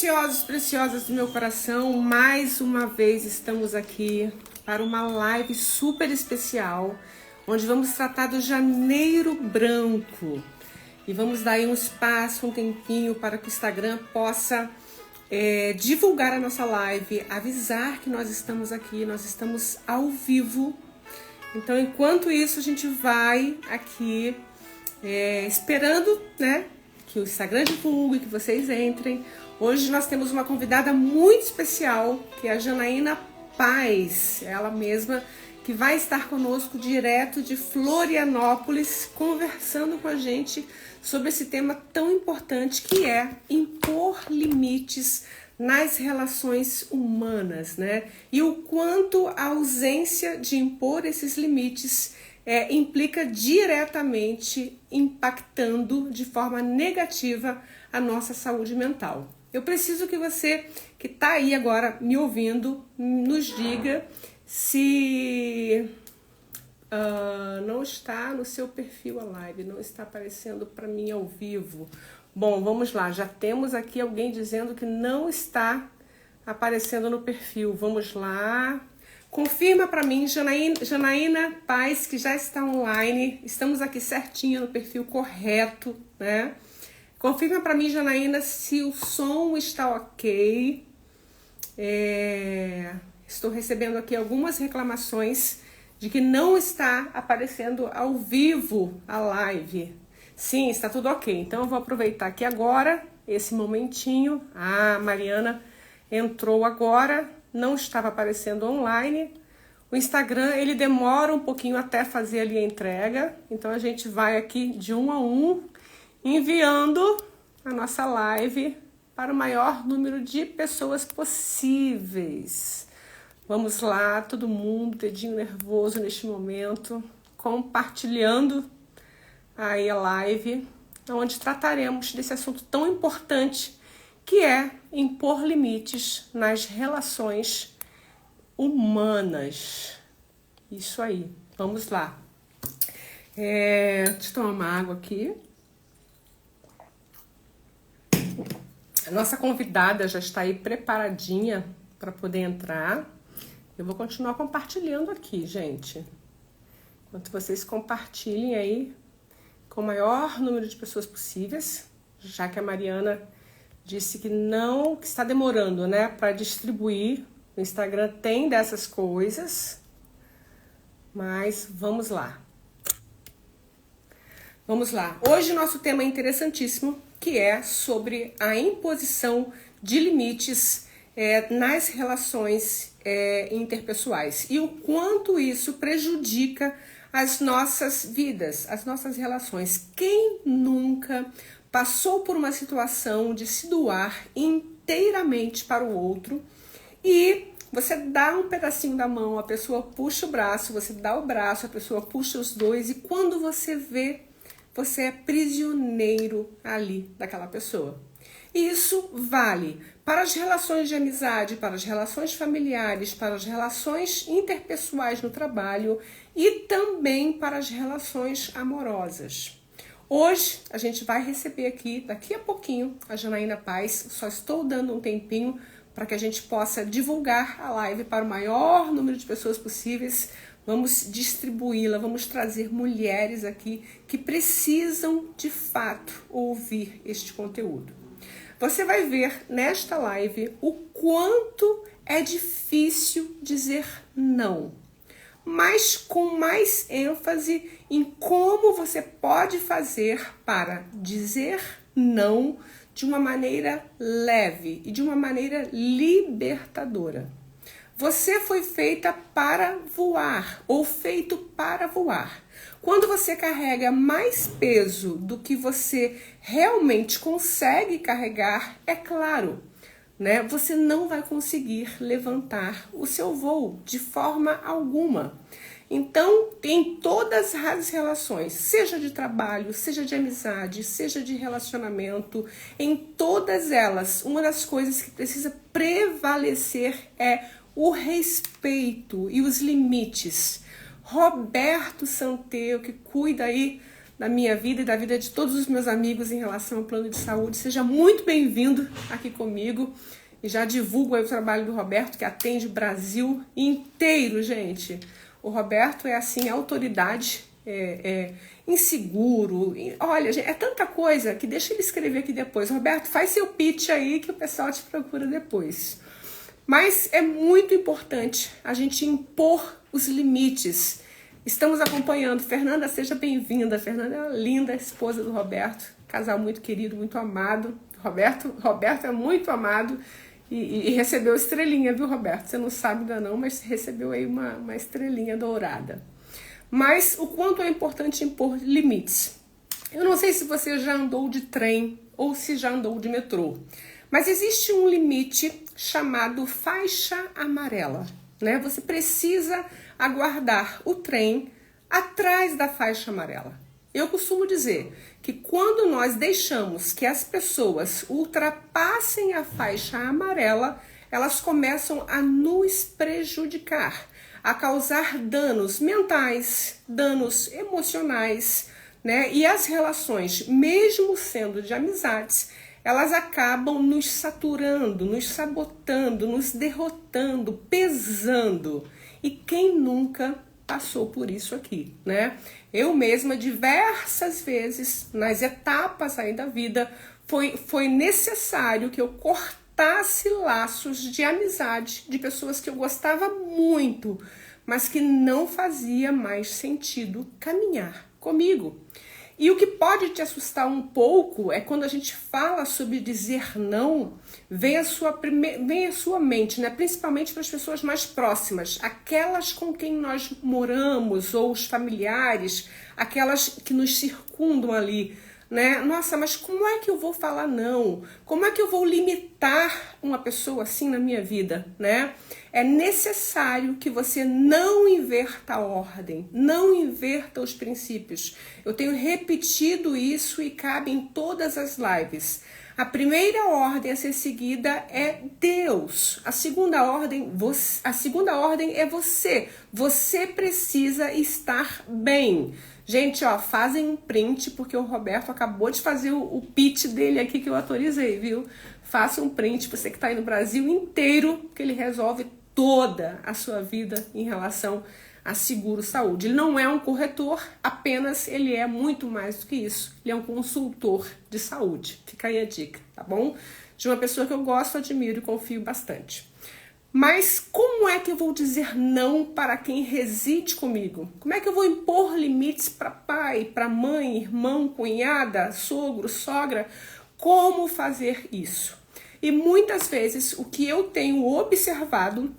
preciosos, preciosas do meu coração, mais uma vez estamos aqui para uma live super especial, onde vamos tratar do Janeiro Branco. E vamos dar aí um espaço, um tempinho para que o Instagram possa divulgar a nossa live, avisar que nós estamos aqui, nós estamos ao vivo. Então, enquanto isso, a gente vai aqui esperando, né, que o Instagram divulgue, que vocês entrem. Hoje nós temos uma convidada muito especial, que é a Janaína Paz, ela mesma que vai estar conosco direto de Florianópolis, conversando com a gente sobre esse tema tão importante que é impor limites nas relações humanas, né? E o quanto a ausência de impor esses limites implica diretamente impactando de forma negativa a nossa saúde mental. Eu preciso que você que está aí agora me ouvindo nos diga se não está no seu perfil a live, não está aparecendo para mim ao vivo. Bom, vamos lá, já temos aqui alguém dizendo que não está aparecendo no perfil. Vamos lá. Confirma para mim, Janaína Paz, que já está online. Estamos aqui certinho no perfil correto, né? Confirma para mim, Janaína, se o som está ok. Estou recebendo aqui algumas reclamações de que não está aparecendo ao vivo a live. Sim, está tudo ok. Então eu vou aproveitar aqui agora, esse momentinho. A Mariana entrou agora, não estava aparecendo online. O Instagram, ele demora um pouquinho até fazer ali a entrega. Então a gente vai aqui de um a um, enviando a nossa live para o maior número de pessoas possíveis. Vamos lá, todo mundo, dedinho nervoso neste momento, compartilhando aí a live, onde trataremos desse assunto tão importante que é impor limites nas relações humanas. Isso aí, vamos lá. Deixa eu tomar uma água aqui. A nossa convidada já está aí preparadinha para poder entrar. Eu vou continuar compartilhando aqui, gente. Enquanto vocês compartilhem aí com o maior número de pessoas possíveis, já que a Mariana disse que que está demorando, né, para distribuir. O Instagram tem dessas coisas, mas vamos lá. Vamos lá. Hoje o nosso tema é interessantíssimo, que é sobre a imposição de limites nas relações interpessoais e o quanto isso prejudica as nossas vidas, as nossas relações. Quem nunca passou por uma situação de se doar inteiramente para o outro e você dá um pedacinho da mão, a pessoa puxa o braço, você dá o braço, a pessoa puxa os dois e quando você vê, você é prisioneiro ali daquela pessoa. E isso vale para as relações de amizade, para as relações familiares, para as relações interpessoais no trabalho e também para as relações amorosas. Hoje a gente vai receber aqui, daqui a pouquinho, a Janaína Paz. Só estou dando um tempinho para que a gente possa divulgar a live para o maior número de pessoas possíveis. Vamos distribuí-la, vamos trazer mulheres aqui que precisam de fato ouvir este conteúdo. Você vai ver nesta live o quanto é difícil dizer não, mas com mais ênfase em como você pode fazer para dizer não de uma maneira leve e de uma maneira libertadora. Você foi feita para voar ou feito para voar. Quando você carrega mais peso do que você realmente consegue carregar, é claro, né? Você não vai conseguir levantar o seu voo de forma alguma. Então, em todas as relações, seja de trabalho, seja de amizade, seja de relacionamento, em todas elas, uma das coisas que precisa prevalecer é o respeito e os limites. Roberto Santeu, que cuida aí da minha vida e da vida de todos os meus amigos em relação ao plano de saúde. Seja muito bem-vindo aqui comigo. E já divulgo aí o trabalho do Roberto, que atende o Brasil inteiro, gente. O Roberto é, assim, autoridade em seguro. Olha, gente, é tanta coisa que deixa ele escrever aqui depois. Roberto, faz seu pitch aí que o pessoal te procura depois. Mas é muito importante a gente impor os limites. Estamos acompanhando. Fernanda, seja bem-vinda. Fernanda é uma linda esposa do Roberto. Casal muito querido, muito amado. Roberto é muito amado e recebeu estrelinha, viu, Roberto? Você não sabe ainda não, mas recebeu aí uma estrelinha dourada. Mas o quanto é importante impor limites. Eu não sei se você já andou de trem ou se já andou de metrô, mas existe um limite chamado faixa amarela, né? Você precisa aguardar o trem atrás da faixa amarela. Eu costumo dizer que quando nós deixamos que as pessoas ultrapassem a faixa amarela, elas começam a nos prejudicar, a causar danos mentais, danos emocionais, né? E as relações, mesmo sendo de amizades, elas acabam nos saturando, nos sabotando, nos derrotando, pesando. E quem nunca passou por isso aqui, né? Eu mesma, diversas vezes, nas etapas aí da vida, foi necessário que eu cortasse laços de amizade de pessoas que eu gostava muito, mas que não fazia mais sentido caminhar comigo. E o que pode te assustar um pouco é quando a gente fala sobre dizer não, vem a sua mente, né? Principalmente para as pessoas mais próximas, aquelas com quem nós moramos, ou os familiares, aquelas que nos circundam ali, né? Nossa, mas como é que eu vou falar não? Como é que eu vou limitar uma pessoa assim na minha vida, né? É necessário que você não inverta a ordem, não inverta os princípios. Eu tenho repetido isso e cabe em todas as lives. A primeira ordem a ser seguida é Deus. A segunda ordem é você. Você precisa estar bem. Gente, ó, fazem um print, porque o Roberto acabou de fazer o pitch dele aqui que eu autorizei, viu? Faça um print, você que está aí no Brasil inteiro, que ele resolve toda a sua vida em relação a seguro saúde. Ele não é um corretor, apenas ele é muito mais do que isso. Ele é um consultor de saúde. Fica aí a dica, tá bom? De uma pessoa que eu gosto, admiro e confio bastante. Mas como é que eu vou dizer não para quem reside comigo? Como é que eu vou impor limites para pai, para mãe, irmão, cunhada, sogro, sogra? Como fazer isso? E muitas vezes o que eu tenho observado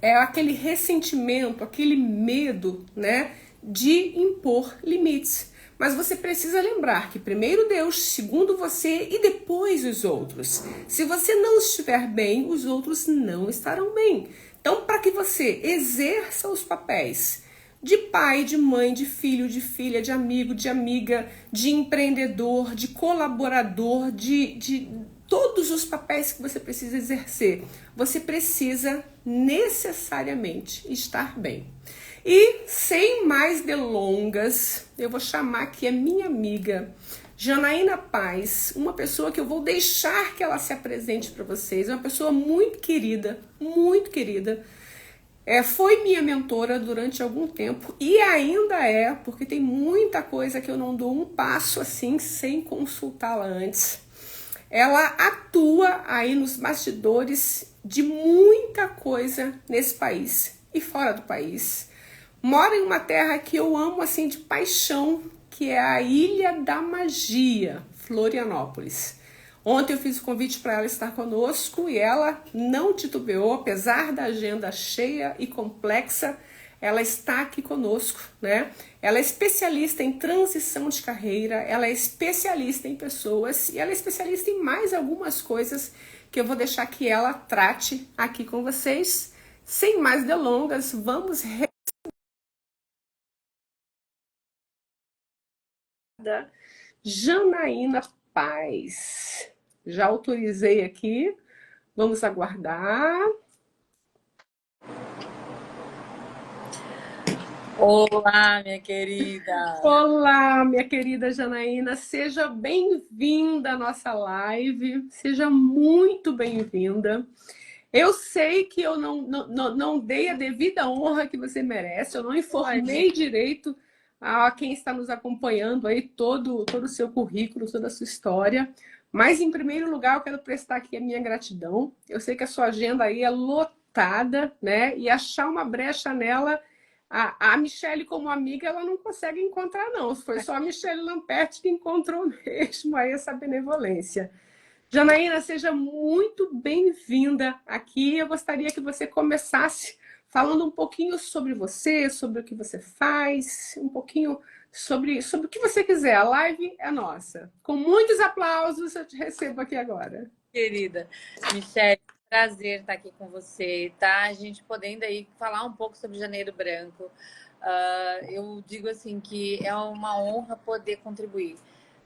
é aquele ressentimento, aquele medo, né, de impor limites. Mas você precisa lembrar que primeiro Deus, segundo você e depois os outros. Se você não estiver bem, os outros não estarão bem. Então, para que você exerça os papéis de pai, de mãe, de filho, de filha, de amigo, de amiga, de empreendedor, de colaborador, de todos os papéis que você precisa exercer, você precisa necessariamente estar bem. E sem mais delongas, eu vou chamar aqui a minha amiga Janaína Paz, uma pessoa que eu vou deixar que ela se apresente para vocês, uma pessoa muito querida, foi minha mentora durante algum tempo e ainda é, porque tem muita coisa que eu não dou um passo assim sem consultá-la antes. Ela atua aí nos bastidores de muita coisa nesse país e fora do país. Mora em uma terra que eu amo assim de paixão, que é a Ilha da Magia, Florianópolis. Ontem eu fiz o convite para ela estar conosco e ela não titubeou, apesar da agenda cheia e complexa, ela está aqui conosco, né? Ela é especialista em transição de carreira, ela é especialista em pessoas e ela é especialista em mais algumas coisas que eu vou deixar que ela trate aqui com vocês. Sem mais delongas, vamos da Janaína Paz. Já autorizei aqui, vamos aguardar. Olá, minha querida. Olá, minha querida Janaína, seja bem-vinda à nossa live, seja muito bem-vinda. Eu sei que eu não dei a devida honra que você merece, eu não Imagina. informei direito a quem está nos acompanhando aí todo o seu currículo, toda a sua história. Mas, em primeiro lugar, eu quero prestar aqui a minha gratidão. Eu sei que a sua agenda aí é lotada, né? E achar uma brecha nela. A Michelle, como amiga, ela não consegue encontrar, não. Foi só a Michelle Lamperti que encontrou mesmo aí essa benevolência. Janaína, seja muito bem-vinda aqui. Eu gostaria que você começasse falando um pouquinho sobre você, sobre o que você faz, um pouquinho sobre o que você quiser. A live é nossa. Com muitos aplausos, eu te recebo aqui agora. Querida Michele, prazer estar aqui com você, tá? A gente podendo aí falar um pouco sobre Janeiro Branco. Eu digo assim que é uma honra poder contribuir.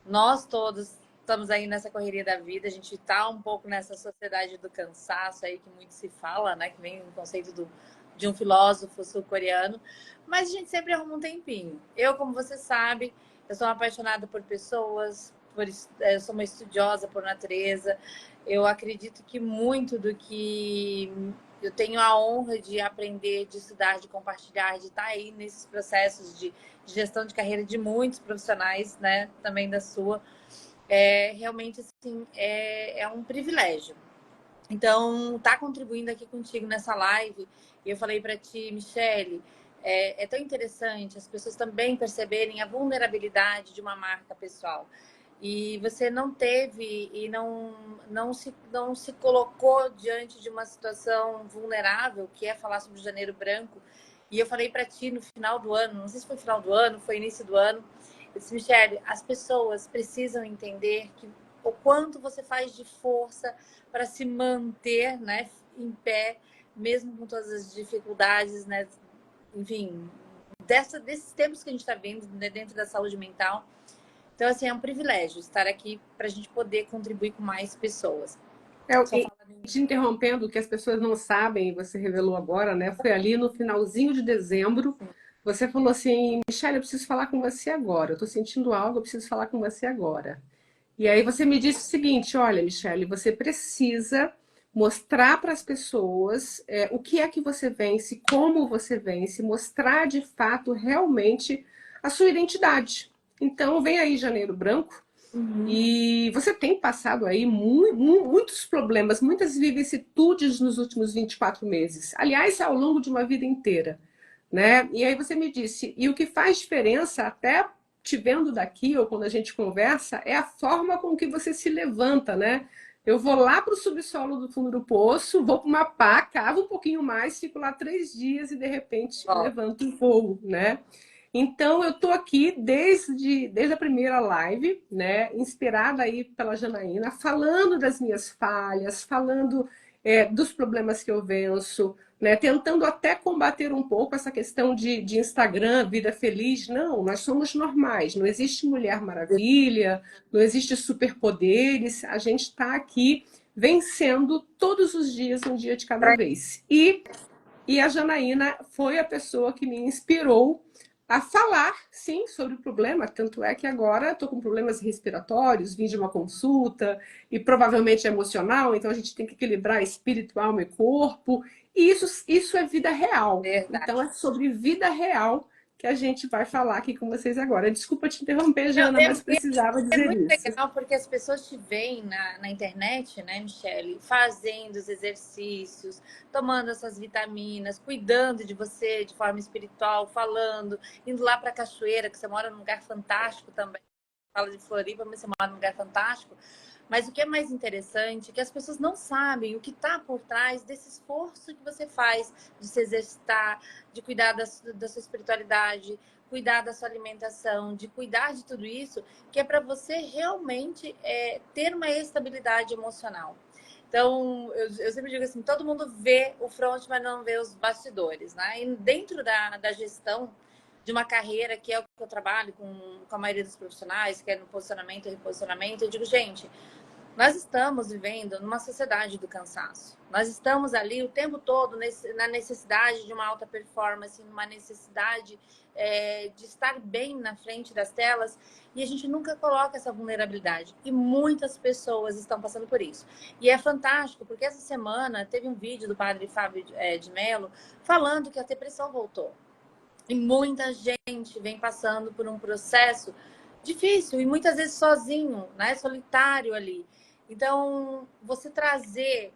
Nós todos estamos aí nessa correria da vida, a gente está um pouco nessa sociedade do cansaço aí que muito se fala, né? Que vem um conceito de um filósofo sul-coreano, mas a gente sempre arruma um tempinho. Eu, como você sabe, eu sou apaixonada por pessoas, eu sou uma estudiosa por natureza. Eu acredito que muito do que eu tenho a honra de aprender, de estudar, de compartilhar, de estar aí nesses processos de gestão de carreira de muitos profissionais, né? Também da sua. Realmente, assim, é um privilégio. Então, tá contribuindo aqui contigo nessa live. E eu falei para ti, Michele, é tão interessante as pessoas também perceberem a vulnerabilidade de uma marca pessoal. E você não teve e não se colocou diante de uma situação vulnerável, que é falar sobre o Janeiro Branco. E eu falei para ti no final do ano, não sei se foi final do ano, foi início do ano, eu disse, Michele, as pessoas precisam entender que o quanto você faz de força para se manter, né, em pé, mesmo com todas as dificuldades, né, enfim, desses tempos que a gente está vendo, né, dentro da saúde mental. Então, assim, é um privilégio estar aqui para a gente poder contribuir com mais pessoas. Só E fala de... te interrompendo, o que as pessoas não sabem, você revelou agora, né? Foi ali no finalzinho de dezembro. Você falou assim, Michelle, eu preciso falar com você agora. Eu estou sentindo algo, eu preciso falar com você agora. E aí você me disse o seguinte, olha, Michelle, você precisa mostrar para as pessoas o que é que você vence, como você vence, mostrar de fato realmente a sua identidade. Então vem aí Janeiro Branco, Uhum. e você tem passado aí muitos problemas, muitas vicissitudes nos últimos 24 meses. Aliás, ao longo de uma vida inteira, né? E aí você me disse, e o que faz diferença, até te vendo daqui ou quando a gente conversa, é a forma com que você se levanta, né? Eu vou lá para o subsolo do fundo do poço, vou para uma pá, cavo um pouquinho mais, fico lá 3 dias e de repente Ó, levanto e voo, né? Então eu estou aqui desde a primeira live, né, inspirada aí pela Janaína, falando das minhas falhas, falando dos problemas que eu venço, né, tentando até combater um pouco essa questão de Instagram, vida feliz. Não, nós somos normais, não existe Mulher Maravilha, não existe superpoderes, a gente está aqui vencendo todos os dias, um dia de cada vez. E a Janaína foi a pessoa que me inspirou a falar, sim, sobre o problema. Tanto é que agora estou com problemas respiratórios, vim de uma consulta e provavelmente emocional, então a gente tem que equilibrar espírito, alma e corpo. E isso é vida real. Então verdade. é sobre vida real que a gente vai falar aqui com vocês agora. Desculpa te interromper, Não, Jana, mas precisava é dizer muito isso. legal porque as pessoas te veem na internet, né, Michele, fazendo os exercícios, tomando essas vitaminas, cuidando de você de forma espiritual, falando, indo lá para a cachoeira, que você mora num lugar fantástico também. Fala de Floripa, mas você mora num lugar fantástico. Mas o que é mais interessante é que as pessoas não sabem o que está por trás desse esforço que você faz de se exercitar, de cuidar da sua espiritualidade, cuidar da sua alimentação, de cuidar de tudo isso, que é para você realmente ter uma estabilidade emocional. Então, eu sempre digo assim, todo mundo vê o front, mas não vê os bastidores, né? E dentro da gestão de uma carreira, que é o que eu trabalho com a maioria dos profissionais, que é no posicionamento e reposicionamento, eu digo, gente, Nós estamos vivendo numa sociedade do cansaço. Nós estamos ali o tempo todo na necessidade de uma alta performance, numa necessidade de estar bem na frente das telas, e a gente nunca coloca essa vulnerabilidade. E muitas pessoas estão passando por isso. E é fantástico, porque essa semana teve um vídeo do padre Fábio de Mello falando que a depressão voltou. E muita gente vem passando por um processo difícil e muitas vezes sozinho, né? Solitário ali. Então, você trazer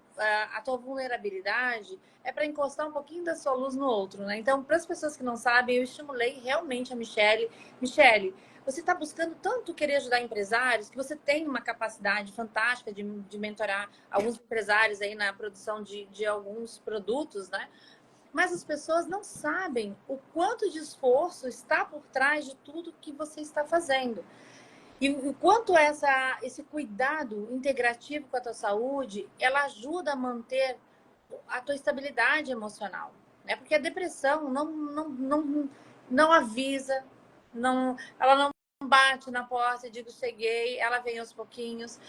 a tua vulnerabilidade é para encostar um pouquinho da sua luz no outro, né? Então, para as pessoas que não sabem, eu estimulei realmente a Michele. Michele, você está buscando tanto querer ajudar empresários, que você tem uma capacidade fantástica de mentorar alguns empresários aí na produção de alguns produtos, né? Mas as pessoas não sabem o quanto de esforço está por trás de tudo que você está fazendo. E o quanto esse cuidado integrativo com a tua saúde, ela ajuda a manter a tua estabilidade emocional. Né? Porque a depressão não avisa, ela não bate na porta e digo cheguei, ela vem aos pouquinhos.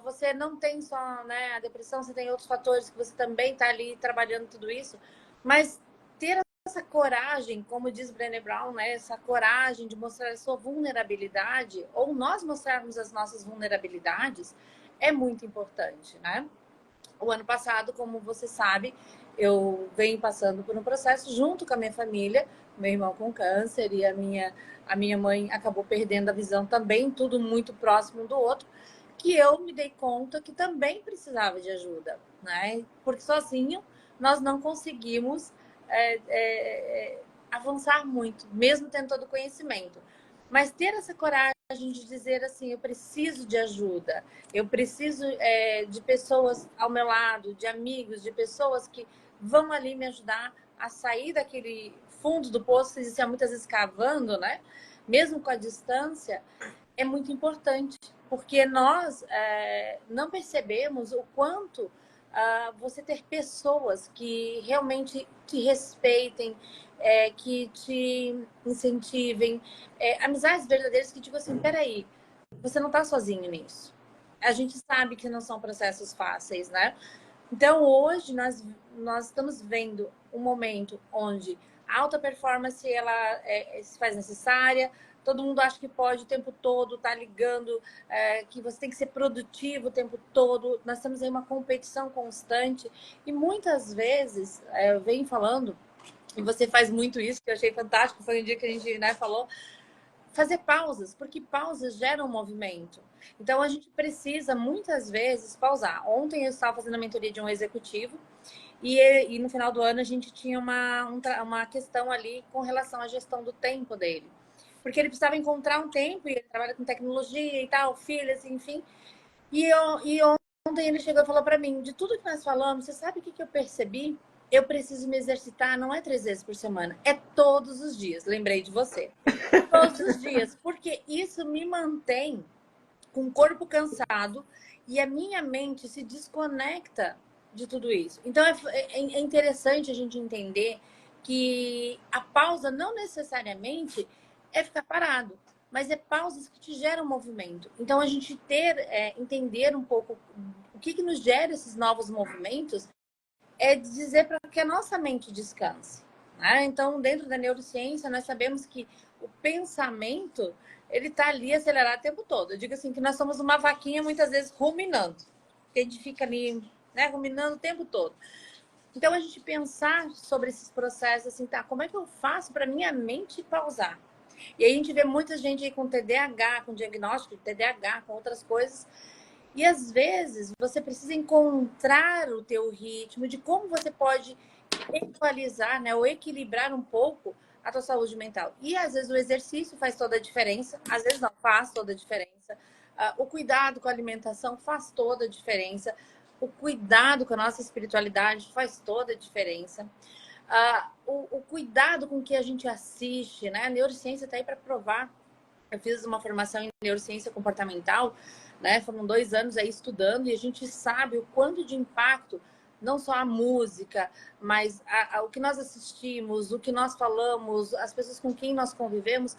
Você não tem só, né, a depressão, você tem outros fatores que você também está ali trabalhando tudo isso. Mas ter essa coragem, como diz Brené Brown, né, essa coragem de mostrar a sua vulnerabilidade, ou nós mostrarmos as nossas vulnerabilidades, é muito importante, né? O ano passado, como você sabe, eu venho passando por um processo junto com a minha família, meu irmão com câncer e a minha mãe acabou perdendo a visão também, tudo muito próximo do outro, que eu me dei conta que também precisava de ajuda, né? Porque sozinho nós não conseguimos avançar muito, mesmo tendo todo o conhecimento. Mas ter essa coragem de dizer assim, eu preciso de ajuda, eu preciso de pessoas ao meu lado, de amigos, de pessoas que vão ali me ajudar a sair daquele fundo do poço, que você muitas vezes cavando, né? Mesmo com a distância, é muito importante, porque nós não percebemos o quanto você ter pessoas que realmente te respeitem, que te incentivem, amizades verdadeiras que digam assim, peraí, você não está sozinho nisso. A gente sabe que não são processos fáceis, né? Então, hoje, nós estamos vendo um momento onde a alta performance ela se faz necessária, todo mundo acha que pode o tempo todo, tá ligando, que você tem que ser produtivo o tempo todo. Nós temos aí uma competição constante e muitas vezes, eu venho falando, e você faz muito isso, que eu achei fantástico, foi um dia que a gente, né, falou, fazer pausas, porque pausas geram movimento. Então, a gente precisa, muitas vezes, pausar. Ontem eu estava fazendo a mentoria de um executivo e no final do ano a gente tinha uma questão ali com relação à gestão do tempo dele. Porque ele precisava encontrar um tempo, e ele trabalha com tecnologia e tal, filhas, enfim. E ontem ele chegou e falou para mim, de tudo que nós falamos, você sabe o que eu percebi? Eu preciso me exercitar, não é 3 vezes por semana, é todos os dias. Lembrei de você. Todos os dias, porque isso me mantém com o corpo cansado e a minha mente se desconecta de tudo isso. Então é interessante a gente entender que a pausa não necessariamente é ficar parado, mas é pausas que te geram movimento. Então a gente entender um pouco o que nos gera esses novos movimentos é dizer para que a nossa mente descanse. Né? Então, dentro da neurociência, nós sabemos que o pensamento ele está ali acelerado o tempo todo. Eu digo assim que nós somos uma vaquinha muitas vezes ruminando. A gente fica ali, né, ruminando o tempo todo. Então, a gente pensar sobre esses processos assim, tá, como é que eu faço para minha mente pausar? E aí a gente vê muita gente aí com TDAH, com diagnóstico de TDAH, com outras coisas. E às vezes você precisa encontrar o teu ritmo de como você pode equalizar, né, ou equilibrar um pouco a tua saúde mental. E às vezes o exercício faz toda a diferença, às vezes não faz toda a diferença. O cuidado com a alimentação faz toda a diferença. O cuidado com a nossa espiritualidade faz toda a diferença. O cuidado com o que a gente assiste, né? A neurociência está aí para provar. Eu fiz uma formação em neurociência comportamental, né? Foram 2 anos aí estudando e a gente sabe o quanto de impacto não só a música, mas o que nós assistimos, o que nós falamos, as pessoas com quem nós convivemos,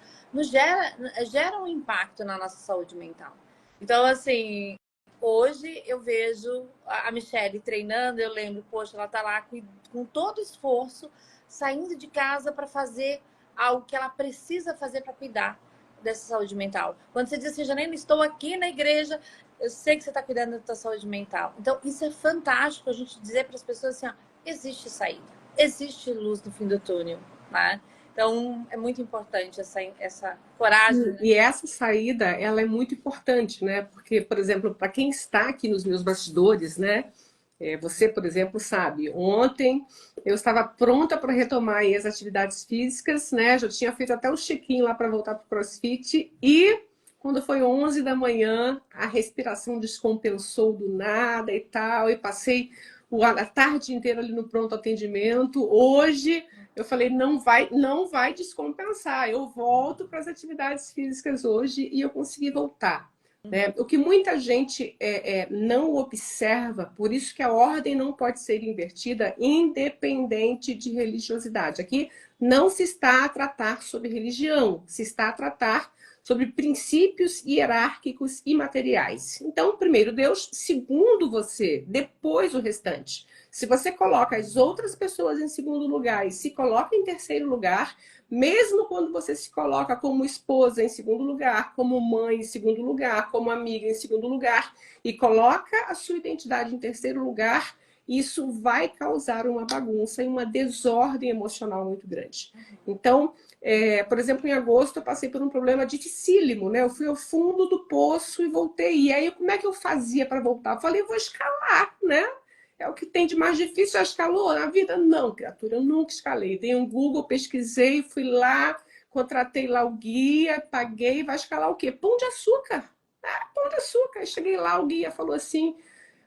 gera um impacto na nossa saúde mental. Então, assim, Hoje eu vejo a Michelle treinando, eu lembro, poxa, ela tá lá com todo esforço, saindo de casa para fazer algo que ela precisa fazer para cuidar dessa saúde mental. Quando você diz assim, Janaína, estou aqui na igreja, eu sei que você está cuidando da sua saúde mental. Então, isso é fantástico a gente dizer para as pessoas assim, ó, existe saída, existe luz no fim do túnel, né? Então, é muito importante essa coragem. E essa saída, ela é muito importante, né? Porque, por exemplo, para quem está aqui nos meus bastidores, né? Você, por exemplo, sabe, ontem eu estava pronta para retomar aí as atividades físicas, né? Já tinha feito até o check-in lá para voltar para o CrossFit e quando foi 11 da manhã, a respiração descompensou do nada e tal, e passei a tarde inteira ali no pronto atendimento. Hoje eu falei, não vai descompensar. Eu volto para as atividades físicas hoje e eu consegui voltar. Né? O que muita gente não observa, por isso que a ordem não pode ser invertida, independente de religiosidade. Aqui não se está a tratar sobre religião, se está a tratar sobre princípios hierárquicos e materiais. Então, primeiro Deus, segundo você, depois o restante. Se você coloca as outras pessoas em segundo lugar e se coloca em terceiro lugar, mesmo quando você se coloca como esposa em segundo lugar, como mãe em segundo lugar, como amiga em segundo lugar, e coloca a sua identidade em terceiro lugar, isso vai causar uma bagunça e uma desordem emocional muito grande. Então, por exemplo, em agosto eu passei por um problema dificílimo, né? Eu fui ao fundo do poço e voltei. E aí, como é que eu fazia para voltar? Eu falei, vou escalar, né? É o que tem de mais difícil. Já escalou na vida? Não, criatura, eu nunca escalei. Dei um Google, pesquisei, fui lá, contratei lá o guia, paguei. Vai escalar o quê? Pão de açúcar. Pão de açúcar. Aí cheguei lá, o guia falou assim,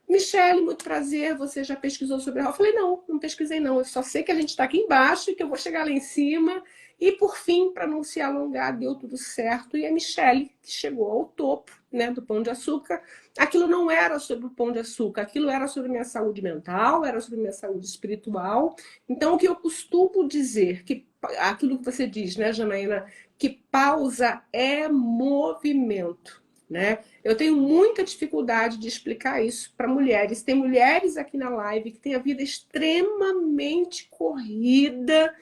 Michele, muito prazer, você já pesquisou sobre ela? Eu falei, não pesquisei não, eu só sei que a gente está aqui embaixo e que eu vou chegar lá em cima. E por fim, para não se alongar, deu tudo certo. E a Michele, que chegou ao topo, né, do Pão de Açúcar, aquilo não era sobre o Pão de Açúcar, aquilo era sobre minha saúde mental, era sobre minha saúde espiritual. Então, o que eu costumo dizer, que aquilo que você diz, né, Janaína, que pausa é movimento, né? Eu tenho muita dificuldade de explicar isso para mulheres. Tem mulheres aqui na live que têm a vida extremamente corrida,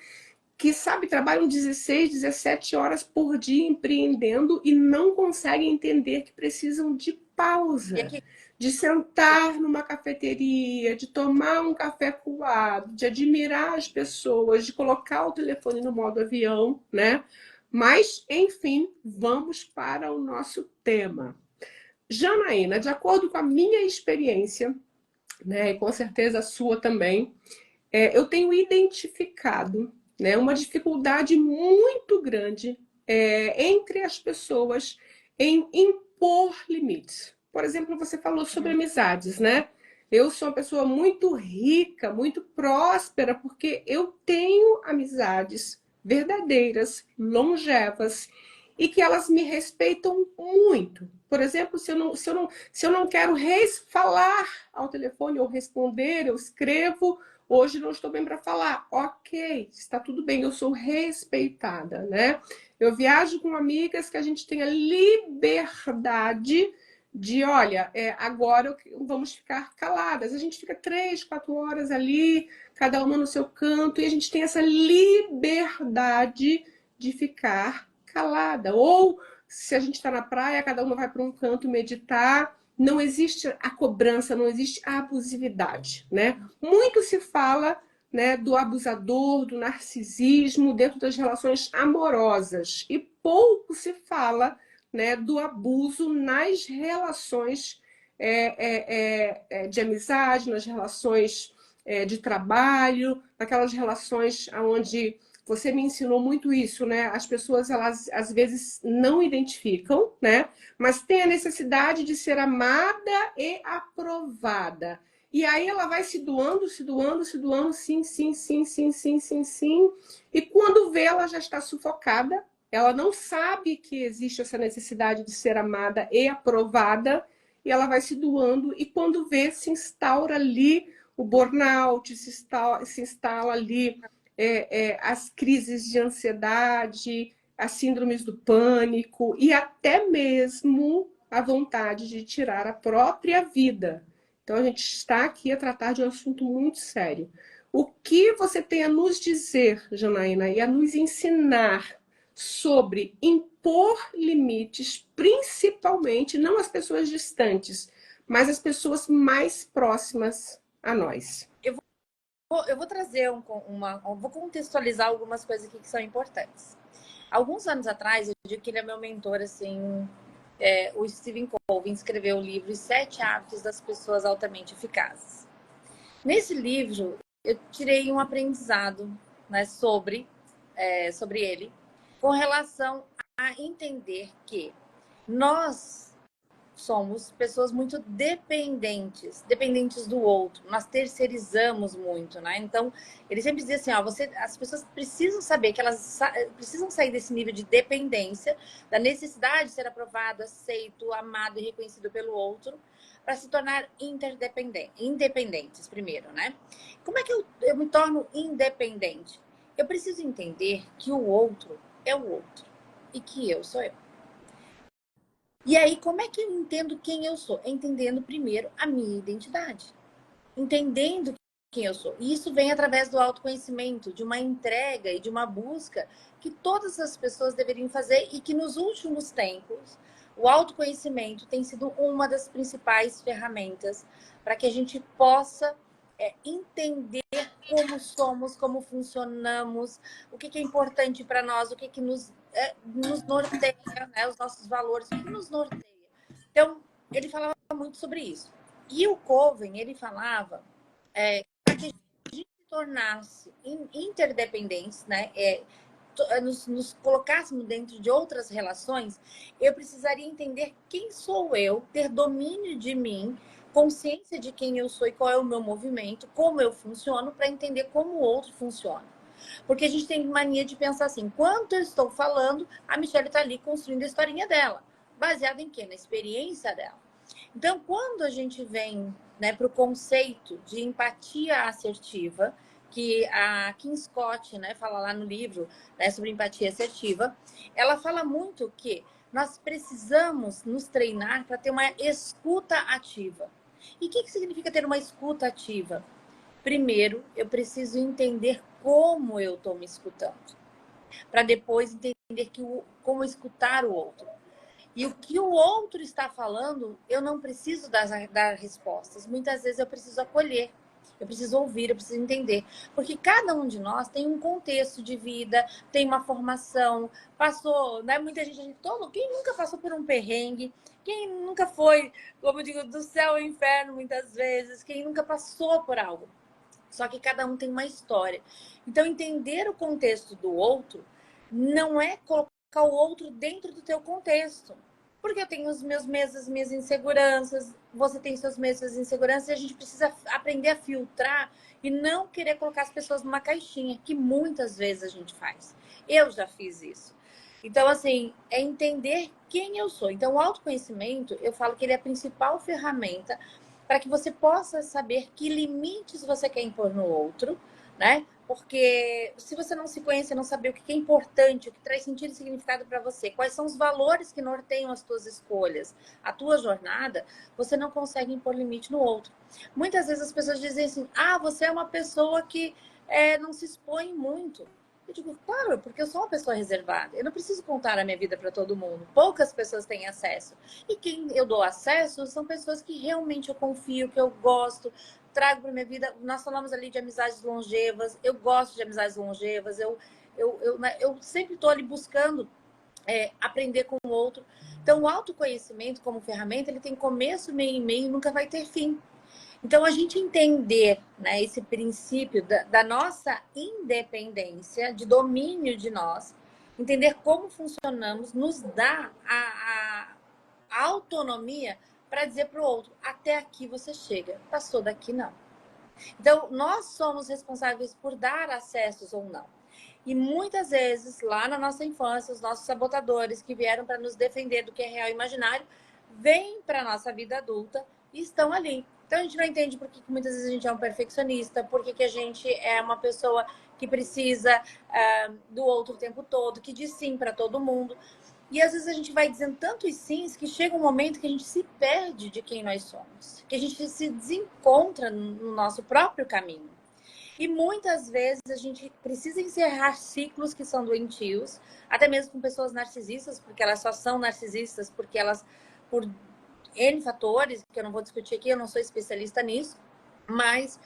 que, sabe, trabalham 16, 17 horas por dia empreendendo e não conseguem entender que precisam de pausa, de sentar numa cafeteria, de tomar um café coado, de admirar as pessoas, de colocar o telefone no modo avião, né? Mas, enfim, vamos para o nosso tema. Janaína, de acordo com a minha experiência, né, e com certeza a sua também, eu tenho identificado, né, uma dificuldade muito grande entre as pessoas em impor limites. Por exemplo, você falou sobre amizades, né? Eu sou uma pessoa muito rica, muito próspera, porque eu tenho amizades verdadeiras, longevas, e que elas me respeitam muito. Por exemplo, se eu não quero falar ao telefone ou responder, eu escrevo, hoje não estou bem para falar. Ok, está tudo bem, eu sou respeitada, né? Eu viajo com amigas que a gente tem a liberdade de, olha, agora vamos ficar caladas. A gente fica 3, 4 horas ali, cada uma no seu canto, e a gente tem essa liberdade de ficar calada. Ou se a gente está na praia, cada uma vai para um canto meditar. Não existe a cobrança, não existe a abusividade, né? Muito se fala, né, do abusador, do narcisismo dentro das relações amorosas e pouco se fala, né, do abuso nas relações de amizade, nas relações de trabalho, naquelas relações onde você me ensinou muito isso, né? As pessoas, elas às vezes não identificam, né? Mas tem a necessidade de ser amada e aprovada. E aí ela vai se doando, se doando, se doando, sim, sim, sim, sim, sim, sim, sim. E quando vê, ela já está sufocada. Ela não sabe que existe essa necessidade de ser amada e aprovada. E ela vai se doando. E quando vê, se instaura ali o burnout, se instala ali as crises de ansiedade, as síndromes do pânico e a vontade de tirar a própria vida. Então, a gente está aqui a tratar de um assunto muito sério. O que você tem a nos dizer, Janaína, e a nos ensinar sobre impor limites, principalmente não às pessoas distantes, mas às pessoas mais próximas a nós? Eu vou trazer vou contextualizar algumas coisas aqui que são importantes. Alguns anos atrás, eu digo que ele é meu mentor, assim, o Stephen Covey escreveu o livro Os 7 Hábitos das Pessoas Altamente Eficazes. Nesse livro, eu tirei um aprendizado, né, sobre ele, com relação a entender que nós somos pessoas muito dependentes do outro. Nós terceirizamos muito, né? Então, ele sempre dizia assim, ó, as pessoas precisam saber que elas precisam sair desse nível de dependência, da necessidade de ser aprovado, aceito, amado e reconhecido pelo outro, para se tornar independentes primeiro, né? Como é que eu me torno independente? Eu preciso entender que o outro é o outro e que eu sou eu. E aí, como é que eu entendo quem eu sou? Entendendo primeiro a minha identidade. Entendendo quem eu sou. E isso vem através do autoconhecimento, de uma entrega e de uma busca que todas as pessoas deveriam fazer e que nos últimos tempos o autoconhecimento tem sido uma das principais ferramentas para que a gente possa entender como somos, como funcionamos, o que é importante para nós, o que nos norteia, né? Os nossos valores, o que nos norteia. Então, ele falava muito sobre isso. E o Coven, ele falava para que a gente se tornasse interdependentes, né? Nos colocássemos dentro de outras relações, eu precisaria entender quem sou eu, ter domínio de mim, consciência de quem eu sou e qual é o meu movimento, como eu funciono, para entender como o outro funciona. Porque a gente tem mania de pensar assim, enquanto eu estou falando, a Michelle está ali construindo a historinha dela. Baseada em quê? Na experiência dela. Então, quando a gente vem, né, para o conceito de empatia assertiva, que a Kim Scott, né, fala lá no livro, né, sobre empatia assertiva, ela fala muito que nós precisamos nos treinar para ter uma escuta ativa. E o que significa ter uma escuta ativa? Primeiro, eu preciso entender como eu estou me escutando, para depois entender como escutar o outro. E o que o outro está falando, eu não preciso dar respostas. Muitas vezes eu preciso acolher, eu preciso ouvir, eu preciso entender. Porque cada um de nós tem um contexto de vida, tem uma formação, passou, né? Muita gente, quem nunca passou por um perrengue, quem nunca foi, como eu digo, do céu ao inferno muitas vezes, quem nunca passou por algo. Só que cada um tem uma história. Então, entender o contexto do outro não é colocar o outro dentro do teu contexto. Porque eu tenho as minhas inseguranças, você tem suas mesmas inseguranças, e a gente precisa aprender a filtrar e não querer colocar as pessoas numa caixinha, que muitas vezes a gente faz. Eu já fiz isso. Então, assim, é entender quem eu sou. Então, o autoconhecimento, eu falo que ele é a principal ferramenta para que você possa saber que limites você quer impor no outro, né? Porque se você não se conhece, não saber o que é importante, o que traz sentido e significado para você, quais são os valores que norteiam as tuas escolhas, a tua jornada, você não consegue impor limite no outro. Muitas vezes as pessoas dizem assim, você é uma pessoa que não se expõe muito. Eu digo, claro, porque eu sou uma pessoa reservada. Eu não preciso contar a minha vida para todo mundo. Poucas pessoas têm acesso. E quem eu dou acesso são pessoas que realmente eu confio, que eu gosto, trago para minha vida. Nós falamos ali de amizades longevas. Eu gosto de amizades longevas. Eu sempre estou ali buscando aprender com o outro. Então, o autoconhecimento como ferramenta, ele tem começo, meio e meio e nunca vai ter fim. Então, a gente entender, né, esse princípio da nossa independência, de domínio de nós, entender como funcionamos, nos dá a autonomia para dizer para o outro, até aqui você chega, passou daqui não. Então, nós somos responsáveis por dar acessos ou não. E muitas vezes, lá na nossa infância, os nossos sabotadores que vieram para nos defender do que é real e imaginário, vêm para a nossa vida adulta e estão ali. Então, a gente não entende por que muitas vezes a gente é um perfeccionista, por que a gente é uma pessoa que precisa do outro o tempo todo, que diz sim para todo mundo. E às vezes a gente vai dizendo tantos sims que chega um momento que a gente se perde de quem nós somos, que a gente se desencontra no nosso próprio caminho. E muitas vezes a gente precisa encerrar ciclos que são doentios, até mesmo com pessoas narcisistas, porque elas só são narcisistas porque elas, por N fatores, que eu não vou discutir aqui, eu não sou especialista nisso, mas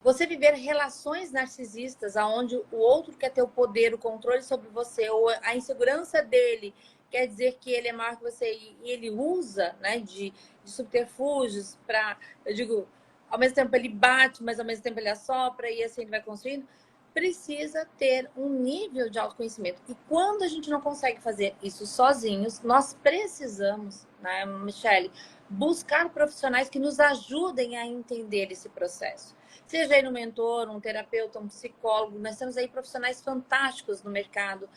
você viver relações narcisistas, onde o outro quer ter o poder, o controle sobre você, ou a insegurança dele quer dizer que ele é maior que você e ele usa, né, de subterfúgios para, eu digo, ao mesmo tempo ele bate, mas ao mesmo tempo ele assopra e assim ele vai construindo. Precisa ter um nível de autoconhecimento. E quando a gente não consegue fazer isso sozinhos, nós precisamos, né, Michele, buscar profissionais que nos ajudem a entender esse processo. Seja aí um mentor, um terapeuta, um psicólogo, nós temos aí profissionais fantásticos no mercado.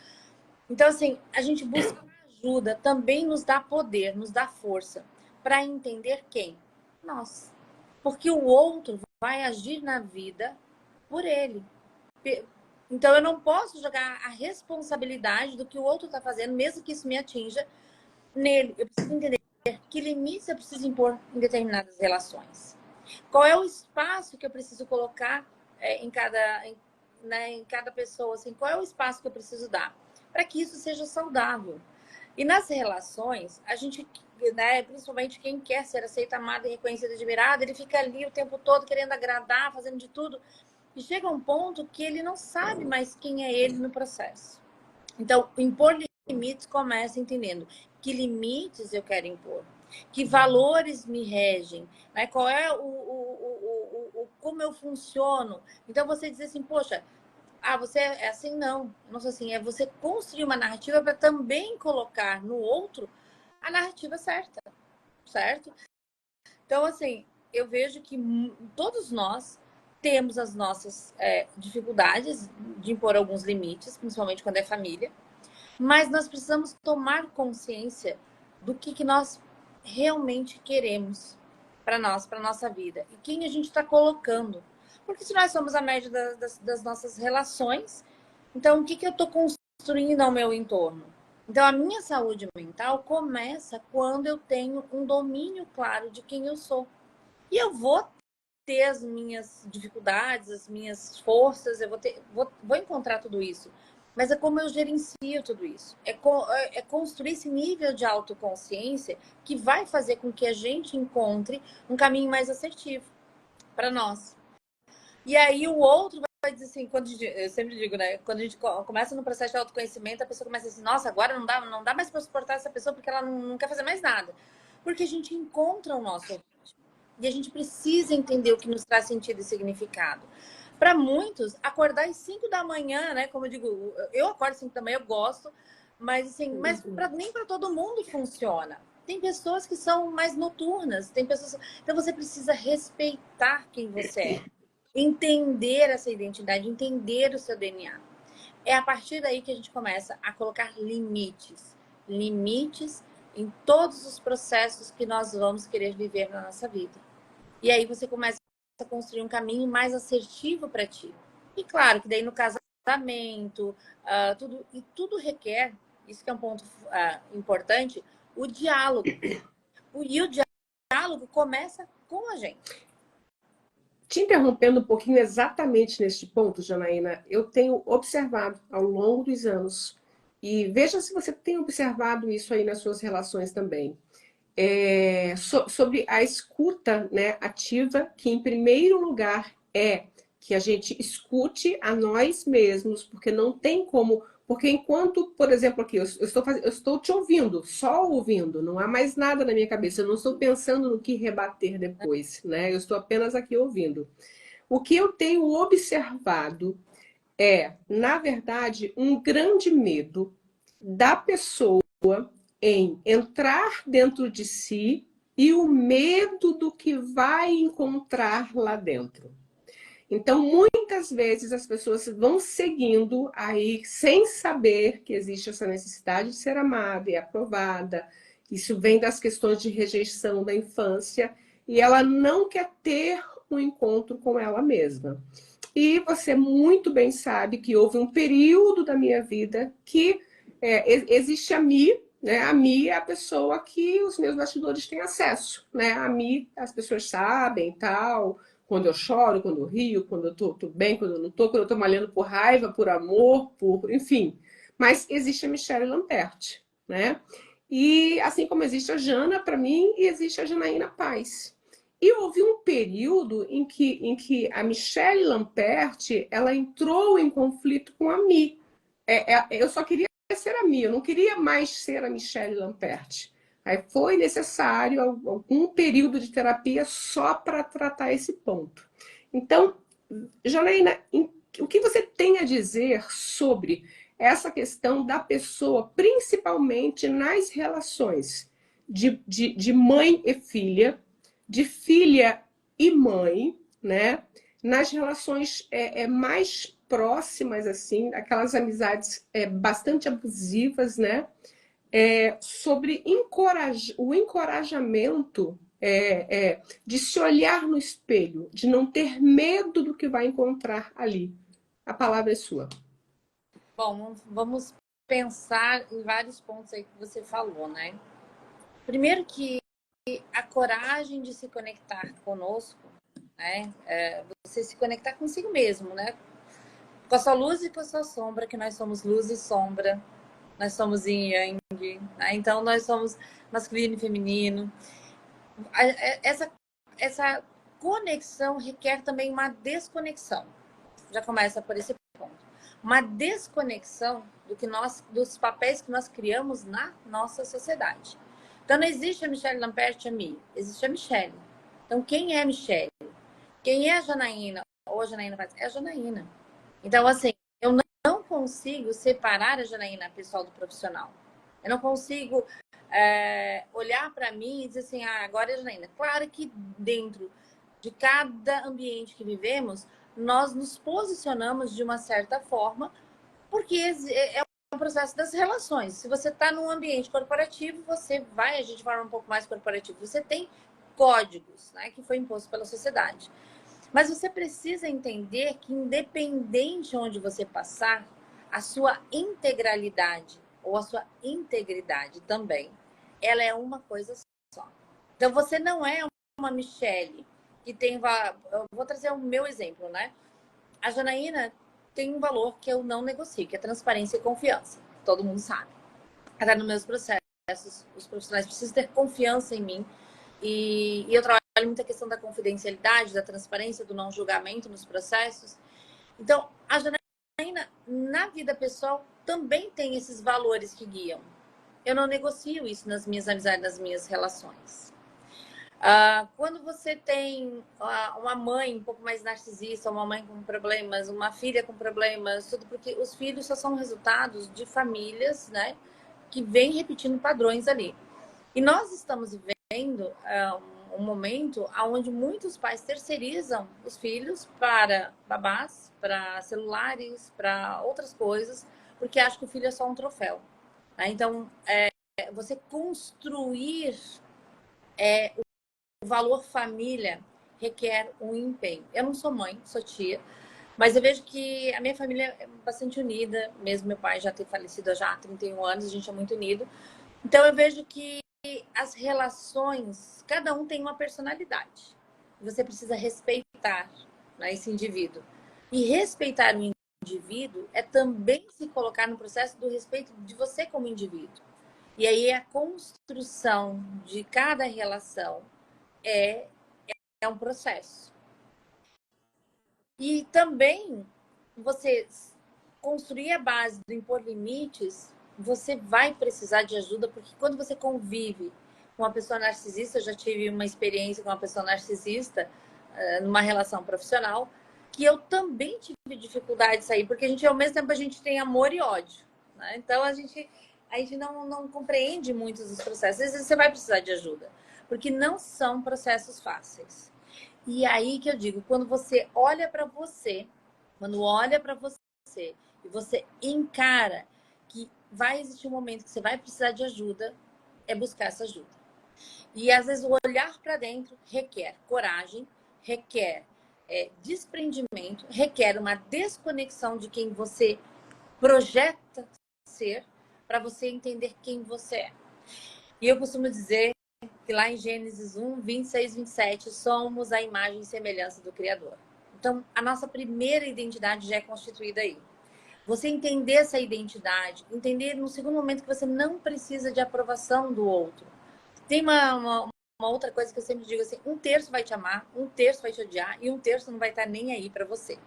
Então, assim, a gente busca ajuda, também nos dá poder, nos dá força para entender quem? Nós. Porque o outro vai agir na vida por ele. Então, eu não posso jogar a responsabilidade do que o outro está fazendo, mesmo que isso me atinja, nele. Eu preciso entender que limites eu preciso impor em determinadas relações. Qual é o espaço que eu preciso colocar em cada pessoa? Assim, qual é o espaço que eu preciso dar para que isso seja saudável? E nas relações, a gente, né, principalmente quem quer ser aceita, amada, reconhecida, admirada, ele fica ali o tempo todo querendo agradar, fazendo de tudo. E chega um ponto que ele não sabe mais quem é ele no processo. Então, impor limites começa entendendo que limites eu quero impor, que valores me regem, né? Qual é como eu funciono. Então, você diz assim, poxa, você é assim? Não, não sou assim. É você construir uma narrativa para também colocar no outro a narrativa certa, certo? Então, assim, eu vejo que todos nós temos as nossas dificuldades de impor alguns limites, principalmente quando é família, mas nós precisamos tomar consciência do que nós realmente queremos para nós, para nossa vida. E quem a gente está colocando. Porque se nós somos a média das nossas relações, então o que eu estou construindo ao meu entorno? Então a minha saúde mental começa quando eu tenho um domínio claro de quem eu sou. E eu vou ter as minhas dificuldades, as minhas forças, eu vou encontrar tudo isso. Mas é como eu gerencio tudo isso. É construir esse nível de autoconsciência que vai fazer com que a gente encontre um caminho mais assertivo para nós. E aí o outro vai dizer assim, eu sempre digo, né? Quando a gente começa no processo de autoconhecimento, a pessoa começa assim, nossa, agora não dá mais para suportar essa pessoa porque ela não quer fazer mais nada. Porque a gente encontra o nosso ritmo. E a gente precisa entender o que nos traz sentido e significado. Para muitos, acordar às 5 da manhã, né? Como eu digo, eu acordo às 5 da manhã, eu gosto, mas assim, nem para todo mundo funciona. Tem pessoas que são mais noturnas, tem pessoas. Então você precisa respeitar quem você é, entender essa identidade, entender o seu DNA. É a partir daí que a gente começa a colocar limites. Limites em todos os processos que nós vamos querer viver na nossa vida. E aí você começa a construir um caminho mais assertivo para ti. E claro que daí no casamento, tudo requer, isso que é um ponto importante, o diálogo. E o diálogo começa com a gente. Te interrompendo um pouquinho exatamente neste ponto, Janaína, eu tenho observado ao longo dos anos, e veja se você tem observado isso aí nas suas relações também, sobre a escuta, né, ativa, que em primeiro lugar é que a gente escute a nós mesmos, porque não tem como. Porque enquanto, por exemplo, aqui, eu estou te ouvindo, só ouvindo, não há mais nada na minha cabeça, eu não estou pensando no que rebater depois, né? Eu estou apenas aqui ouvindo. O que eu tenho observado na verdade, um grande medo da pessoa em entrar dentro de si e o medo do que vai encontrar lá dentro. Então, muitas vezes as pessoas vão seguindo aí sem saber que existe essa necessidade de ser amada e aprovada. Isso vem das questões de rejeição da infância e ela não quer ter um encontro com ela mesma. E você muito bem sabe que houve um período da minha vida que existe a Mi, né? A Mi é a pessoa que os meus bastidores têm acesso, né? A Mi, as pessoas sabem, tal, quando eu choro, quando eu rio, quando eu tô bem, quando eu não tô, quando eu tô malhando por raiva, por amor, enfim. Mas existe a Michelle Lamperti, né? E assim como existe a Jana para mim e existe a Janaína Paz. E houve um período em que a Michelle Lamperti ela entrou em conflito com a Mi. Eu só queria ser a Mi, eu não queria mais ser a Michelle Lamperti. Aí foi necessário algum período de terapia só para tratar esse ponto. Então, Janaína, o que você tem a dizer sobre essa questão da pessoa, principalmente nas relações de mãe e filha, de filha e mãe, né? Nas relações mais próximas, assim, aquelas amizades bastante abusivas, né? Sobre o encorajamento de se olhar no espelho, de não ter medo do que vai encontrar ali. A palavra é sua. Bom, vamos pensar em vários pontos aí que você falou, né? Primeiro que a coragem de se conectar conosco, né? Você se conectar consigo mesmo, né? Com a sua luz e com a sua sombra, que nós somos luz e sombra, nós somos yin e yang, né? Então nós somos masculino e feminino. Essa conexão requer também uma desconexão. Já começa por esse ponto. Uma desconexão dos papéis que nós criamos na nossa sociedade. Então não existe a Michelle Lamperti a mim, existe a Michelle. Então quem é a Michelle? Quem é a Janaína? Ou a Janaína é a Janaína. Então, assim, eu não consigo separar a Janaína pessoal do profissional. Eu não consigo olhar para mim e dizer assim, agora é a Janaína. Claro que dentro de cada ambiente que vivemos, nós nos posicionamos de uma certa forma, porque é um processo das relações. Se você está num ambiente corporativo, você vai agir de forma um pouco mais corporativa. Você tem códigos, né, que foi imposto pela sociedade. Mas você precisa entender que, independente onde você passar, a sua integralidade ou a sua integridade também, ela é uma coisa só. Então, você não é uma Michelle que tem... Eu vou trazer o meu exemplo, né? A Janaína tem um valor que eu não negocio, que é transparência e confiança. Todo mundo sabe. Até nos meus processos, os profissionais precisam ter confiança em mim. E eu trabalho muita questão da confidencialidade, da transparência, do não julgamento nos processos. Então, a Janaína, na vida pessoal, também tem esses valores que guiam. Eu não negocio isso nas minhas amizades, nas minhas relações. Quando você tem uma mãe um pouco mais narcisista, uma mãe com problemas, uma filha com problemas, tudo porque os filhos só são resultados de famílias, né, que vêm repetindo padrões ali. E nós estamos vivendo um momento onde muitos pais terceirizam os filhos para babás, para celulares, para outras coisas, porque acham que o filho é só um troféu. Né? Então, você construir o valor família requer um empenho. Eu não sou mãe, sou tia, mas eu vejo que a minha família é bastante unida, mesmo meu pai já ter falecido já há 31 anos, a gente é muito unido. Então eu vejo que as relações, cada um tem uma personalidade. Você precisa respeitar, né, esse indivíduo. E respeitar o indivíduo é também se colocar no processo do respeito de você como indivíduo. E aí a construção de cada relação é um processo. E também você construir a base do impor limites, você vai precisar de ajuda, porque quando você convive com uma pessoa narcisista, eu já tive uma experiência com uma pessoa narcisista numa relação profissional, que eu também tive dificuldade de sair, porque ao mesmo tempo a gente tem amor e ódio, né? Então a gente não compreende muitos dos processos. Às vezes você vai precisar de ajuda, porque não são processos fáceis. E aí que eu digo, quando você olha para você, quando olha para você e você encara que vai existir um momento que você vai precisar de ajuda, é buscar essa ajuda. E às vezes o olhar para dentro requer coragem, requer desprendimento, requer uma desconexão de quem você projeta ser, para você entender quem você é. E eu costumo dizer que lá em Gênesis 1, 26, 27, somos a imagem e semelhança do Criador. Então, a nossa primeira identidade já é constituída aí. Você entender essa identidade, entender no segundo momento que você não precisa de aprovação do outro. Tem uma outra coisa que eu sempre digo assim, 1/3 vai te amar, 1/3 vai te odiar e 1/3 não vai estar nem aí para você.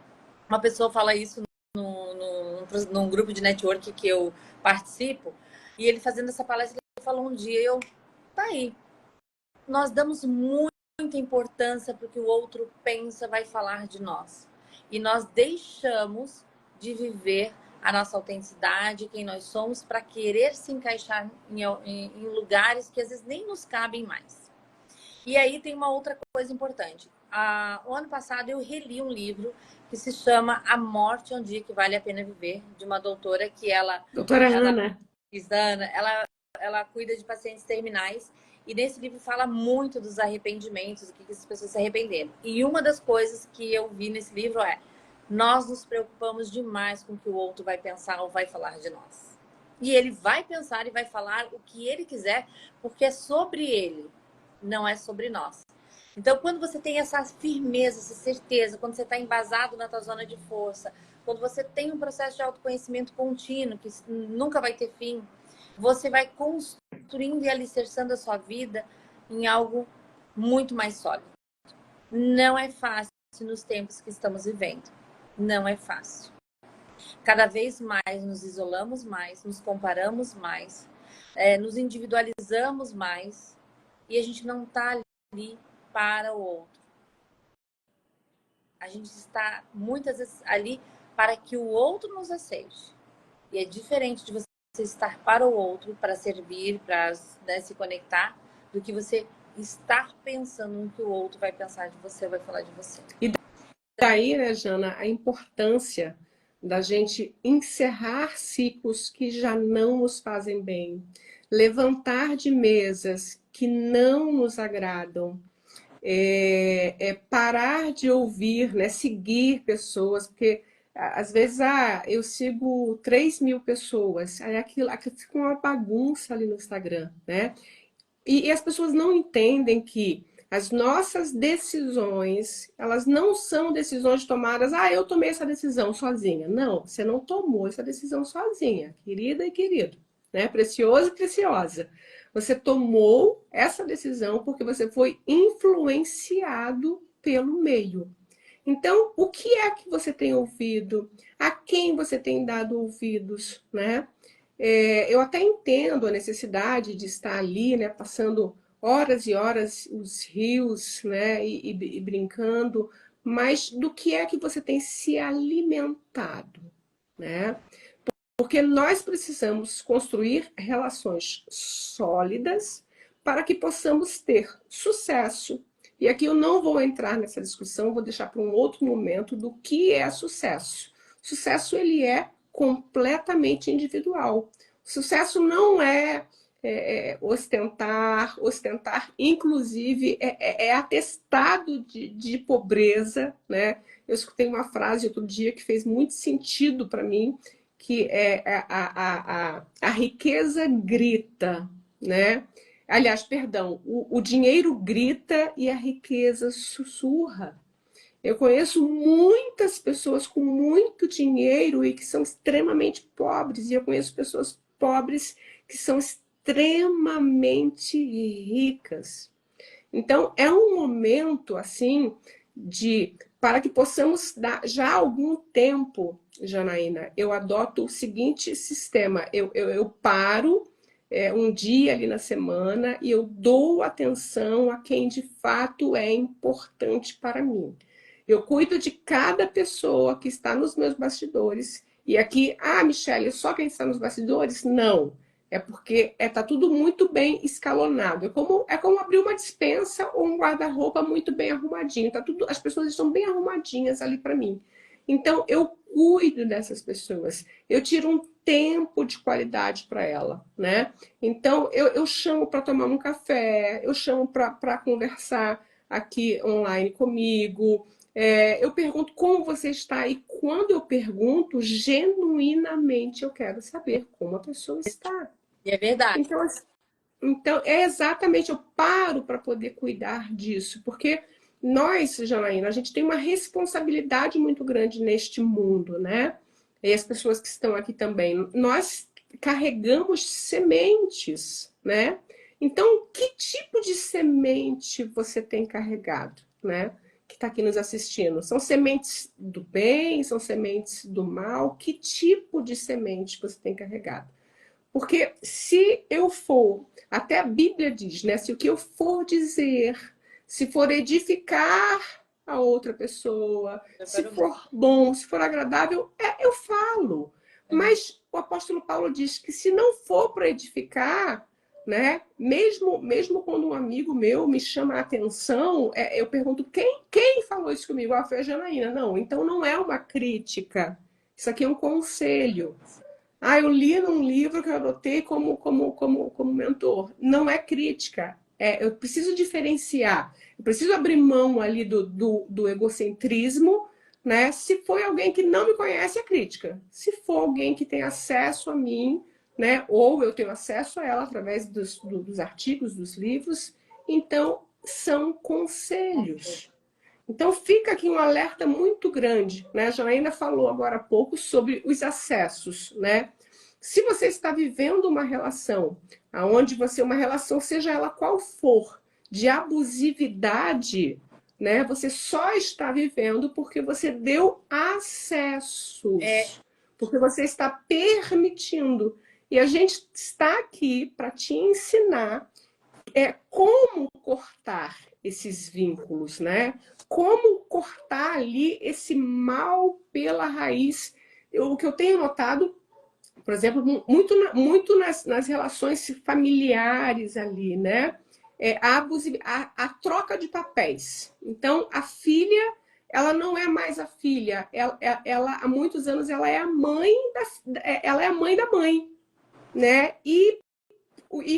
Uma pessoa fala isso num grupo de network que eu participo, e ele fazendo essa palestra, ele falou um dia, tá aí, nós damos muita importância para o que o outro pensa, vai falar de nós. E nós deixamos de viver a nossa autenticidade, quem nós somos, para querer se encaixar em lugares que às vezes nem nos cabem mais. E aí tem uma outra coisa importante. O ano passado eu reli um livro que se chama A Morte é um Dia que Vale a Pena Viver, de uma doutora que Doutora Ana. Ela cuida de pacientes terminais. E nesse livro fala muito dos arrependimentos, do que as pessoas se arrependeram. E uma das coisas que eu vi nesse livro é: nós nos preocupamos demais com o que o outro vai pensar ou vai falar de nós. E ele vai pensar e vai falar o que ele quiser, porque é sobre ele, não é sobre nós. Então, quando você tem essa firmeza, essa certeza, quando você está embasado na tua zona de força, quando você tem um processo de autoconhecimento contínuo, que nunca vai ter fim, você vai construindo e alicerçando a sua vida em algo muito mais sólido. Não é fácil nos tempos que estamos vivendo. Não é fácil. Cada vez mais nos isolamos mais, nos comparamos mais, nos individualizamos mais e a gente não está ali para o outro. A gente está muitas vezes ali para que o outro nos aceite. E é diferente de você estar para o outro, para servir, para, né, se conectar, do que você estar pensando no que o outro vai pensar de você, vai falar de você. E daí, né, Jana, a importância da gente encerrar ciclos que já não nos fazem bem, levantar de mesas que não nos agradam, parar de ouvir, né, seguir pessoas, porque às vezes eu sigo 3.000 pessoas, aí aquilo fica uma bagunça ali no Instagram, né? E as pessoas não entendem que as nossas decisões, elas não são decisões tomadas, eu tomei essa decisão sozinha. Não, você não tomou essa decisão sozinha, querida e querido, né? Precioso e preciosa. Você tomou essa decisão porque você foi influenciado pelo meio. Então, o que é que você tem ouvido? A quem você tem dado ouvidos, né? Eu até entendo a necessidade de estar ali, né, passando horas e horas os rios, né, e brincando, mas do que é que você tem se alimentado, né? Porque nós precisamos construir relações sólidas para que possamos ter sucesso. E aqui eu não vou entrar nessa discussão, vou deixar para um outro momento do que é sucesso. Sucesso, ele é completamente individual. Sucesso não é, ostentar, inclusive é atestado de pobreza, né? Eu escutei uma frase outro dia que fez muito sentido para mim, que é a riqueza grita, né? Aliás, perdão, o dinheiro grita e a riqueza sussurra. Eu conheço muitas pessoas com muito dinheiro e que são extremamente pobres, e eu conheço pessoas pobres que são extremamente ricas. Então, é um momento, assim, para que possamos dar, já há algum tempo, Janaína, eu adoto o seguinte sistema, eu paro um dia ali na semana e eu dou atenção a quem de fato é importante para mim. Eu cuido de cada pessoa que está nos meus bastidores. E aqui, Michele, só quem está nos bastidores? Não. É porque tá tudo muito bem escalonado. É como abrir uma despensa ou um guarda-roupa muito bem arrumadinho. As pessoas estão bem arrumadinhas ali para mim. Então, eu cuido dessas pessoas. Eu tiro um tempo de qualidade para ela, né? Então, eu chamo para tomar um café, eu chamo para conversar aqui online comigo. Eu pergunto como você está e quando eu pergunto, genuinamente eu quero saber como a pessoa está. E é verdade. Então, então, é exatamente, eu paro para poder cuidar disso, porque nós, Janaína, a gente tem uma responsabilidade muito grande neste mundo, né? E as pessoas que estão aqui também. Nós carregamos sementes, né? Então, que tipo de semente você tem carregado, né? Que está aqui nos assistindo? São sementes do bem? São sementes do mal? Que tipo de semente você tem carregado? Porque se eu for, até a Bíblia diz, né? Se o que eu for dizer, se for edificar a outra pessoa, se for bom, se for agradável, eu falo. Mas o apóstolo Paulo diz que se não for para edificar, né? Mesmo quando um amigo meu me chama a atenção, eu pergunto quem falou isso comigo? Ah, foi a Janaína. Não, então não é uma crítica. Isso aqui é um conselho. Ah, eu li num livro que eu adotei como mentor. Não é crítica. Eu preciso diferenciar. Eu preciso abrir mão ali do egocentrismo, né? Se foi alguém que não me conhece, é crítica. Se for alguém que tem acesso a mim, né? Ou eu tenho acesso a ela através dos artigos, dos livros, então são conselhos. Então fica aqui um alerta muito grande, né? A Janaína falou agora há pouco sobre os acessos, né? Se você está vivendo uma relação, aonde uma relação, seja ela qual for, de abusividade, né? Você só está vivendo porque você deu acessos, porque você está permitindo. E a gente está aqui para te ensinar como cortar esses vínculos, né? Como cortar ali esse mal pela raiz. O que eu tenho notado, por exemplo, muito nas relações familiares ali, né? A troca de papéis. Então, a filha, ela não é mais a filha, ela há muitos anos ela é a mãe ela é a mãe da mãe, né? E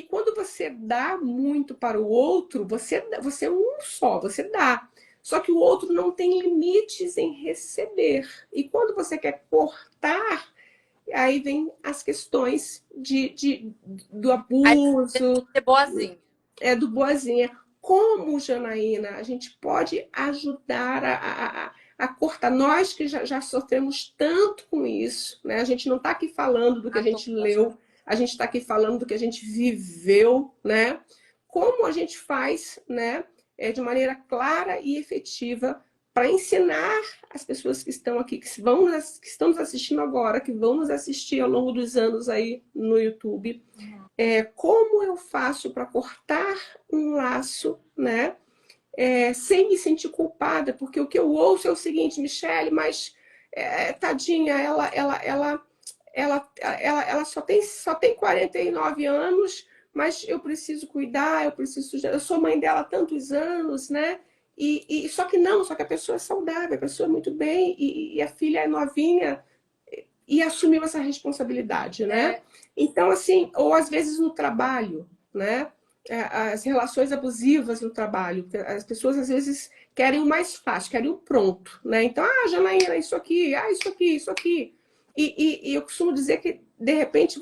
quando você dá muito para o outro, você é um só, você dá. Só que o outro não tem limites em receber. E quando você quer cortar, aí vem as questões do Aí você tem abuso, que ser boazinha. do boazinha. Como, Janaína, a gente pode ajudar a cortar? Nós que já sofremos tanto com isso, né? A gente não está aqui falando do que a gente leu, a gente está aqui falando do que a gente viveu, né? Como a gente faz, né? De maneira clara e efetiva para ensinar as pessoas que estão aqui, que estão nos assistindo agora, que vão nos assistir ao longo dos anos aí no YouTube, como eu faço para cortar um laço, né? Sem me sentir culpada, porque o que eu ouço é o seguinte, Michele, mas tadinha, ela só tem 49 anos, mas eu preciso cuidar, eu sou mãe dela há tantos anos, né? Só que não, só que a pessoa é saudável, a pessoa é muito bem, e a filha é novinha, e assumiu essa responsabilidade, né? Então, assim, ou às vezes no trabalho, né? As relações abusivas no trabalho. As pessoas às vezes querem o mais fácil, querem o pronto, né? Então, Janaína, isso aqui, isso aqui, isso aqui. E eu costumo dizer que, de repente,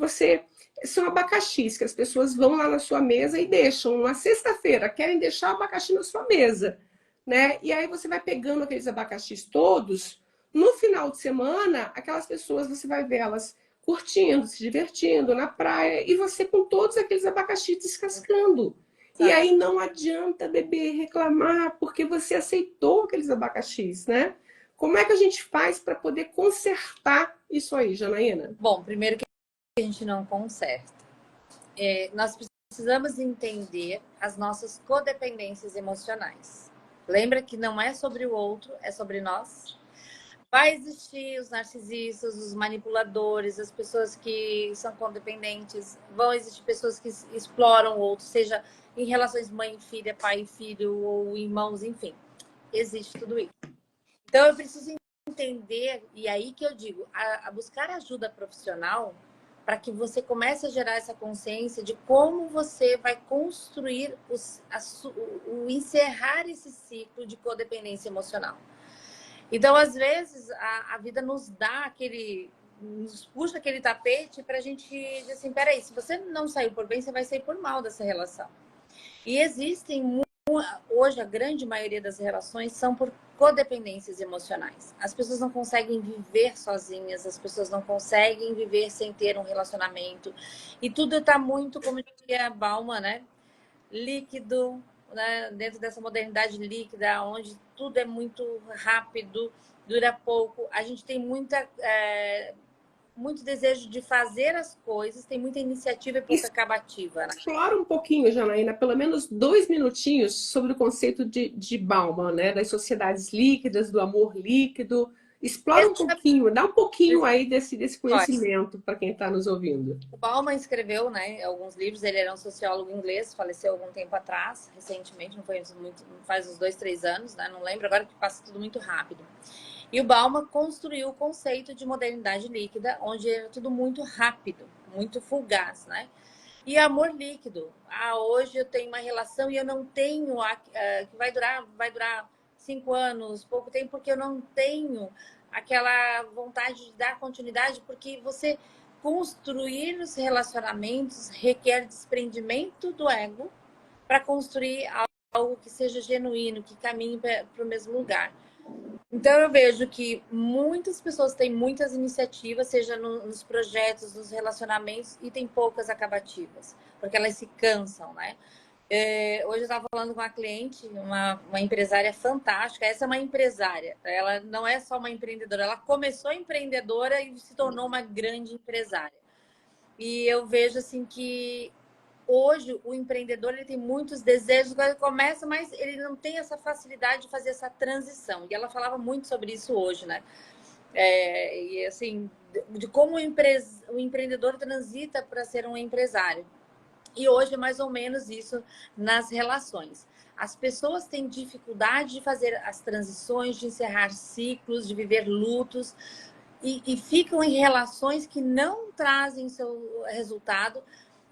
são abacaxis, que as pessoas vão lá na sua mesa e deixam. Uma sexta-feira, querem deixar o abacaxi na sua mesa, né? E aí você vai pegando aqueles abacaxis todos. No final de semana, aquelas pessoas, você vai ver elas curtindo, se divertindo na praia, e você com todos aqueles abacaxis descascando. E aí não adianta beber reclamar, porque você aceitou aqueles abacaxis, né? Como é que a gente faz para poder consertar isso aí, Janaína? Bom, primeiro que a gente não conserta. Nós precisamos entender as nossas codependências emocionais. Lembra que não é sobre o outro, é sobre nós? Vai existir os narcisistas, os manipuladores, as pessoas que são codependentes. Vão existir pessoas que exploram o outro, seja em relações mãe e filha, pai e filho, ou irmãos, enfim. Existe tudo isso. Então, eu preciso entender, e aí que eu digo, a buscar ajuda profissional para que você comece a gerar essa consciência de como você vai construir o encerrar esse ciclo de codependência emocional. Então, às vezes, a vida nos dá nos puxa aquele tapete para a gente dizer assim, peraí, se você não saiu por bem, você vai sair por mal dessa relação. E existem, hoje, a grande maioria das relações são por codependências emocionais. As pessoas não conseguem viver sozinhas, as pessoas não conseguem viver sem ter um relacionamento. E tudo está muito, como diria Bauman, né? Líquido, né? Dentro dessa modernidade líquida, onde tudo é muito rápido, dura pouco. A gente tem muito desejo de fazer as coisas, tem muita iniciativa e pouca acabativa, né? Explora um pouquinho, Janaína, pelo menos 2 minutinhos sobre o conceito de Bauman, né? Das sociedades líquidas, do amor líquido. Explora um pouquinho, dá um pouquinho aí desse conhecimento para quem está nos ouvindo. O Bauman escreveu, né, alguns livros. Ele era um sociólogo inglês, faleceu algum tempo atrás, recentemente, não foi muito, faz uns 2, 3 anos, né? Não lembro agora, que passa tudo muito rápido. E o Bauman construiu o conceito de modernidade líquida, onde era tudo muito rápido, muito fugaz, né? E amor líquido. Hoje eu tenho uma relação e eu não tenho que vai durar 5 anos, pouco tempo, porque eu não tenho aquela vontade de dar continuidade, porque você construir os relacionamentos requer desprendimento do ego para construir algo que seja genuíno, que caminhe para o mesmo lugar. Então, eu vejo que muitas pessoas têm muitas iniciativas, seja nos projetos, nos relacionamentos, e tem poucas acabativas, porque elas se cansam, né? Hoje eu estava falando com uma cliente, uma empresária fantástica. Essa é uma empresária, ela não é só uma empreendedora, ela começou empreendedora e se tornou uma grande empresária. E eu vejo assim que hoje o empreendedor ele tem muitos desejos, ele começa, mas ele não tem essa facilidade de fazer essa transição. E ela falava muito sobre isso hoje, né? E assim, de como o empreendedor transita para ser um empresário. E hoje é mais ou menos isso nas relações. As pessoas têm dificuldade de fazer as transições, de encerrar ciclos, de viver lutos, e ficam em relações que não trazem seu resultado.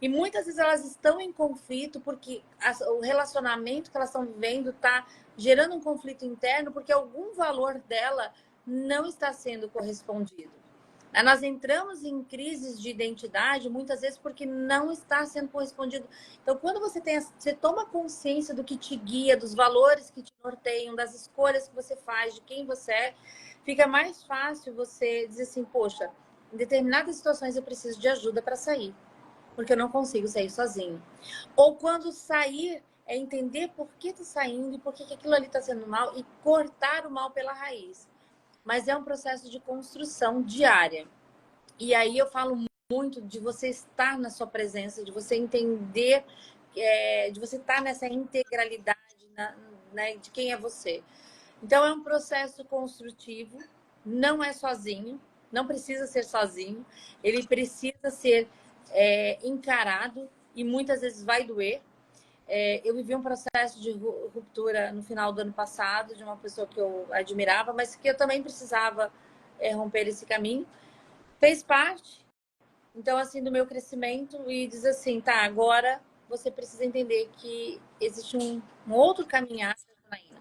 E muitas vezes elas estão em conflito porque o relacionamento que elas estão vivendo está gerando um conflito interno, porque algum valor dela não está sendo correspondido. Nós entramos em crises de identidade muitas vezes porque não está sendo correspondido. Então, quando você toma consciência do que te guia, dos valores que te norteiam, das escolhas que você faz, de quem você é, fica mais fácil você dizer assim, poxa, em determinadas situações eu preciso de ajuda para sair, porque eu não consigo sair sozinho. Ou quando sair, é entender por que está saindo e por que aquilo ali está sendo mal e cortar o mal pela raiz. Mas é um processo de construção diária. E aí eu falo muito de você estar na sua presença, de você entender, de você estar nessa integralidade, né, de quem é você. Então é um processo construtivo, não é sozinho, não precisa ser sozinho, ele precisa ser encarado e muitas vezes vai doer. Eu vivi um processo de ruptura no final do ano passado, de uma pessoa que eu admirava, mas que eu também precisava romper esse caminho. Fez parte, então, assim, do meu crescimento, e diz assim, tá, agora você precisa entender que existe um outro caminhar, Janaína.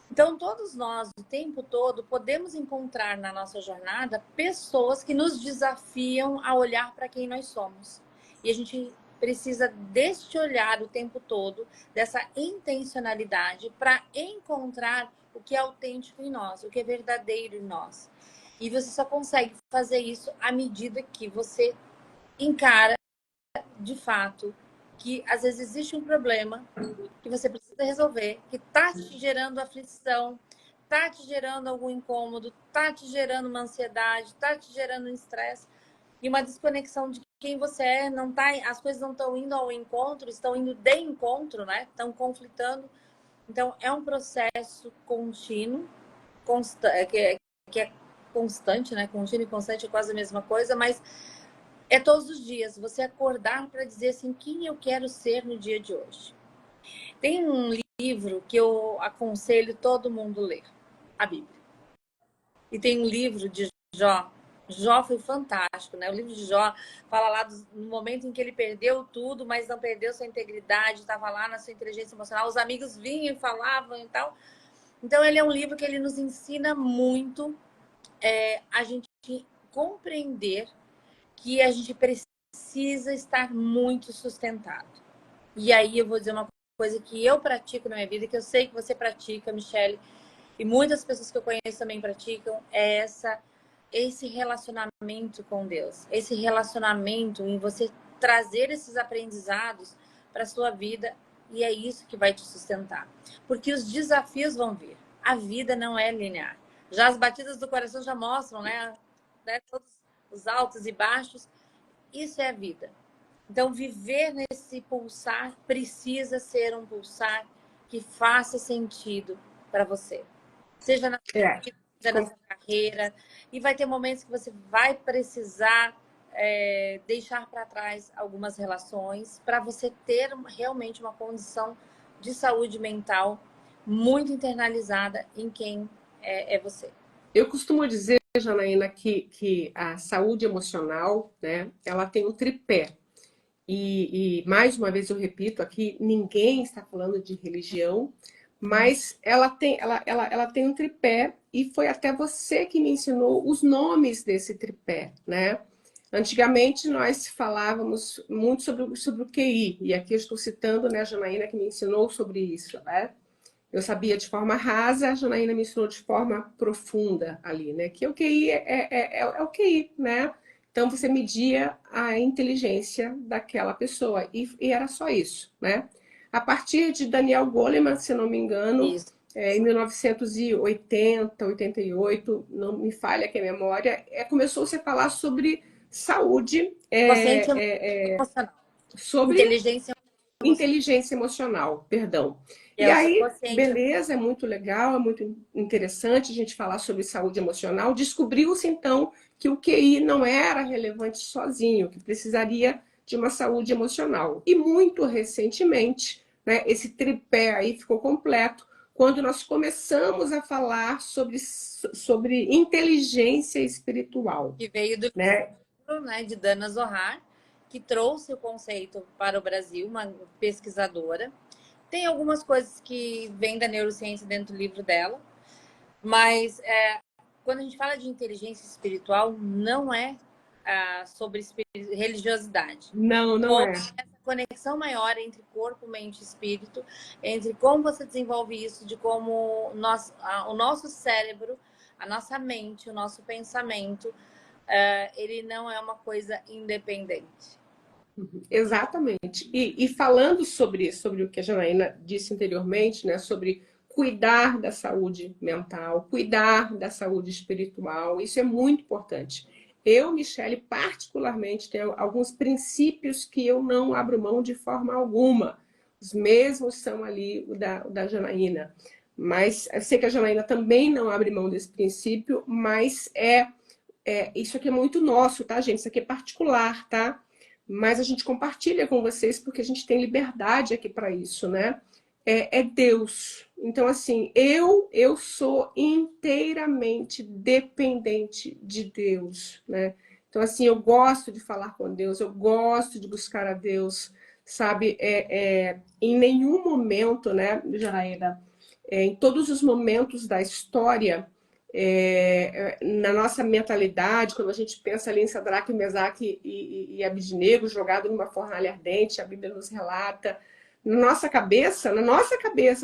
Então, todos nós, o tempo todo, podemos encontrar na nossa jornada pessoas que nos desafiam a olhar para quem nós somos. E a gente precisa deste olhar o tempo todo, dessa intencionalidade, para encontrar o que é autêntico em nós, o que é verdadeiro em nós. E você só consegue fazer isso à medida que você encara, de fato, que às vezes existe um problema que você precisa resolver, que está te gerando aflição, está te gerando algum incômodo, está te gerando uma ansiedade, está te gerando um estresse e uma desconexão de quem você é. Não tá, as coisas não estão indo ao encontro, estão indo de encontro, né? Estão conflitando. Então, é um processo contínuo, que é constante, né? Contínuo e constante é quase a mesma coisa, mas é todos os dias você acordar para dizer assim, quem eu quero ser no dia de hoje. Tem um livro que eu aconselho todo mundo ler, a Bíblia. E tem um livro de Jó. Jó foi fantástico, né? O livro de Jó fala lá no momento em que ele perdeu tudo, mas não perdeu sua integridade, estava lá na sua inteligência emocional. Os amigos vinham e falavam e tal. Então, ele é um livro que ele nos ensina muito a gente compreender que a gente precisa estar muito sustentado. E aí eu vou dizer uma coisa que eu pratico na minha vida, que eu sei que você pratica, Michele, e muitas pessoas que eu conheço também praticam, é esse relacionamento com Deus. Esse relacionamento em você trazer esses aprendizados para a sua vida, e é isso que vai te sustentar. Porque os desafios vão vir. A vida não é linear. Já as batidas do coração já mostram, né? Todos os altos e baixos. Isso é a vida. Então, viver nesse pulsar precisa ser um pulsar que faça sentido para você. Seja na É, vida, seja na sua carreira. E vai ter momentos que você vai precisar deixar para trás algumas relações para você ter realmente uma condição de saúde mental muito internalizada em quem é você. eu costumo dizer, Janaína, que a saúde emocional, né, ela tem um tripé. E mais uma vez eu repito aqui, ninguém está falando de religião, mas ela tem um tripé e foi até você que me ensinou os nomes desse tripé, né? Antigamente nós falávamos muito sobre o QI, e aqui eu estou citando, né, a Janaína que me ensinou sobre isso, né? Eu sabia de forma rasa, a Janaína me ensinou de forma profunda ali, né? Que o QI é o QI, né? Então você media a inteligência daquela pessoa e era só isso, né? A partir de Daniel Goleman, se não me engano, Isso. em 1980, 88, não me falha aqui a memória, começou-se a falar sobre saúde, Consciente emocional. sobre Inteligência emocional. inteligência emocional, perdão. É E o aí, consciente. beleza, é muito legal, é muito interessante a gente falar sobre saúde emocional. Descobriu-se então que o QI não era relevante sozinho, que precisaria de uma saúde emocional. E muito recentemente, né, esse tripé aí ficou completo quando nós começamos a falar sobre inteligência espiritual, Que veio do né? livro, né, de Dana Zohar, que trouxe o conceito para o Brasil, uma pesquisadora. Tem algumas coisas que vêm da neurociência dentro do livro dela, mas quando a gente fala de inteligência espiritual, não é sobre religiosidade. Não, não Ou é. essa conexão maior entre corpo, mente e espírito, entre como você desenvolve isso, de como o nosso cérebro, a nossa mente, o nosso pensamento, ele não é uma coisa independente. Exatamente. E falando sobre o que a Janaína disse anteriormente, né, sobre cuidar da saúde mental, cuidar da saúde espiritual, isso é muito importante. Eu, Michele, particularmente, tenho alguns princípios que eu não abro mão de forma alguma. Os mesmos são ali o da Janaína. Mas eu sei que a Janaína também não abre mão desse princípio, mas isso aqui é muito nosso, tá, gente? Isso aqui é particular, tá? Mas a gente compartilha com vocês porque a gente tem liberdade aqui para isso, né? É Deus. Então, assim, eu sou inteiramente dependente de Deus, né? Então, assim, eu gosto de falar com Deus, eu gosto de buscar a Deus, sabe? Em nenhum momento, né, Janaína, em todos os momentos da história, na nossa mentalidade, quando a gente pensa ali em Sadraque, Mesaque e Abidnego jogado numa fornalha ardente, a Bíblia nos relata, na nossa cabeça,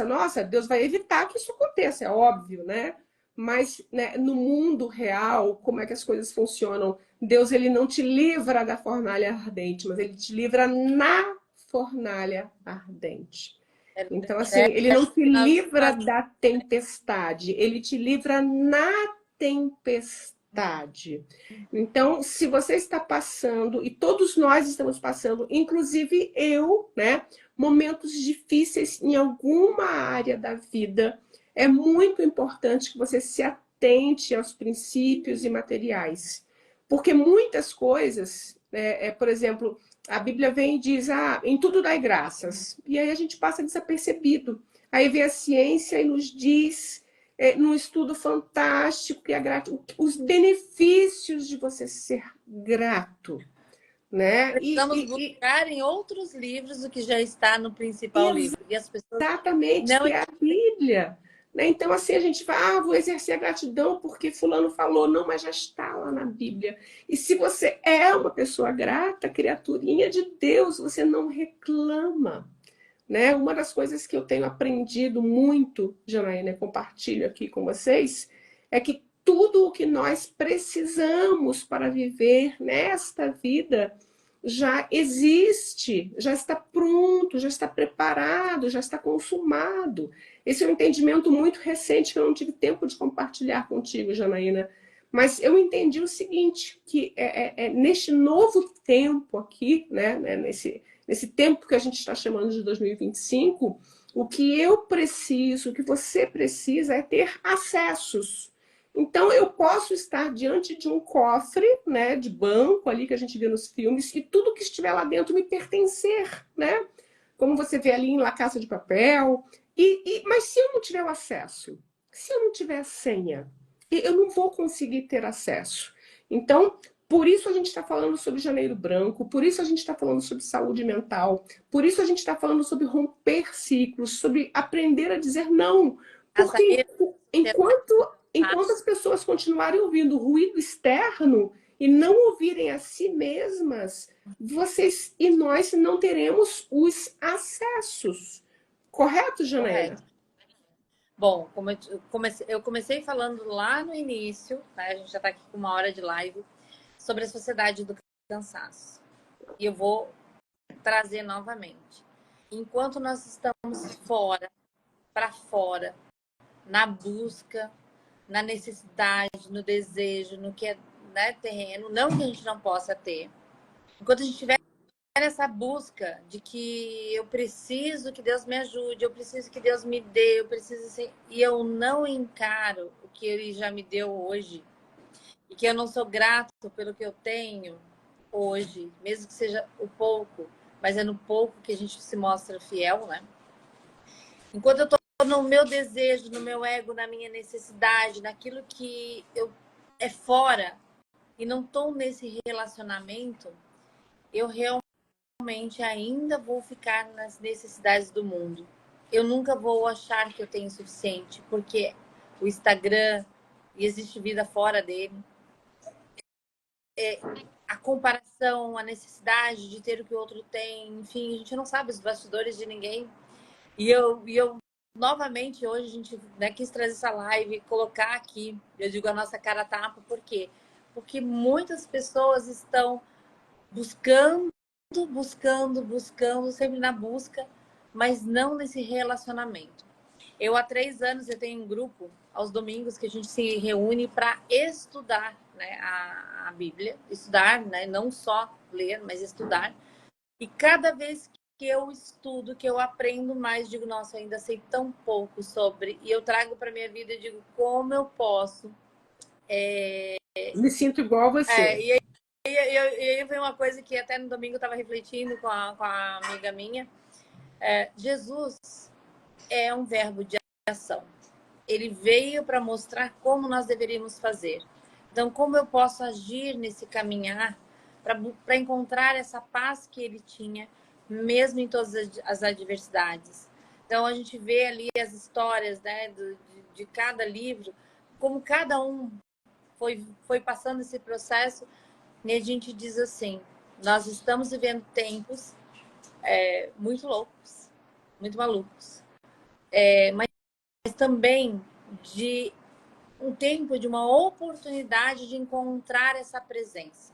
nossa, Deus vai evitar que isso aconteça, é óbvio, né? Mas né, no mundo real, como é que as coisas funcionam? Deus ele não te livra da fornalha ardente, mas ele te livra na fornalha ardente. Então, assim, ele não Acho te que livra da tempestade, ele te livra na tempestade. Então, se você está passando, e todos nós estamos passando, inclusive eu, né, momentos difíceis em alguma área da vida, é muito importante que você se atente aos princípios e materiais. Porque muitas coisas, por exemplo, a Bíblia vem e diz, em tudo dai graças. E aí a gente passa desapercebido. Aí vem a ciência e nos diz, num estudo fantástico, que os benefícios de você ser grato. Né? precisamos buscar em outros livros o que já está no principal E livro. E as pessoas exatamente, não que é a Bíblia. Né? Então, assim, a gente vai, vou exercer a gratidão porque fulano falou, não, mas já está lá na Bíblia. E se você é uma pessoa grata, criaturinha de Deus, você não reclama. Né? Uma das coisas que eu tenho aprendido muito, Janaína, compartilho aqui com vocês, é que tudo o que nós precisamos para viver nesta vida já existe, já está pronto, já está preparado, já está consumado. Esse é um entendimento muito recente que eu não tive tempo de compartilhar contigo, Janaína. Mas eu entendi o seguinte, que neste novo tempo aqui, né, nesse tempo que a gente está chamando de 2025, o que eu preciso, o que você precisa é ter acessos. Então, eu posso estar diante de um cofre, né, de banco ali que a gente vê nos filmes, e tudo que estiver lá dentro me pertencer, né? Como você vê ali em La Casa de Papel. Mas se eu não tiver o acesso, se eu não tiver a senha, eu não vou conseguir ter acesso. Então, por isso a gente está falando sobre Janeiro Branco, por isso a gente está falando sobre saúde mental, por isso a gente está falando sobre romper ciclos, sobre aprender a dizer não. Porque enquanto as pessoas continuarem ouvindo ruído externo e não ouvirem a si mesmas, vocês e nós não teremos os acessos. Correto, Janaína? Correto. Bom, como eu comecei falando lá no início, né? A gente já está aqui com 1 hora de live, sobre a sociedade do cansaço. E eu vou trazer novamente. Enquanto nós estamos fora, para fora, na busca, na necessidade, no desejo, no que é, né, terreno, não que a gente não possa ter. Enquanto a gente tiver essa busca de que eu preciso que Deus me ajude, eu preciso que Deus me dê, eu preciso assim, e eu não encaro o que Ele já me deu hoje, e que eu não sou grato pelo que eu tenho hoje, mesmo que seja o pouco, mas é no pouco que a gente se mostra fiel, né? Enquanto eu estou no meu desejo, no meu ego, na minha necessidade, naquilo que eu é fora e não estou nesse relacionamento, eu realmente ainda vou ficar nas necessidades do mundo. Eu nunca vou achar que eu tenho o suficiente, porque o Instagram e existe vida fora dele. A comparação, a necessidade de ter o que o outro tem, enfim, a gente não sabe os bastidores de ninguém. E eu novamente, hoje a gente, né, quis trazer essa live, colocar aqui, eu digo a nossa cara tapa, por quê? Porque muitas pessoas estão buscando, sempre na busca, mas não nesse relacionamento. Eu, há 3 anos, eu tenho um grupo, aos domingos, que a gente se reúne para estudar, né, a Bíblia. Estudar, né, não só ler, mas estudar. E cada vez que eu estudo, que eu aprendo mais, digo, nossa, eu ainda sei tão pouco sobre. E eu trago para minha vida e digo, como eu posso. Me sinto igual a você. E aí vem uma coisa que até no domingo eu estava refletindo com a amiga minha. Jesus é um verbo de ação. Ele veio para mostrar como nós deveríamos fazer. Então, como eu posso agir nesse caminhar para encontrar essa paz que ele tinha, mesmo em todas as adversidades. Então, a gente vê ali as histórias, né, de cada livro, como cada um foi passando esse processo, e a gente diz assim, nós estamos vivendo tempos muito loucos, muito malucos, mas também de um tempo, de uma oportunidade de encontrar essa presença,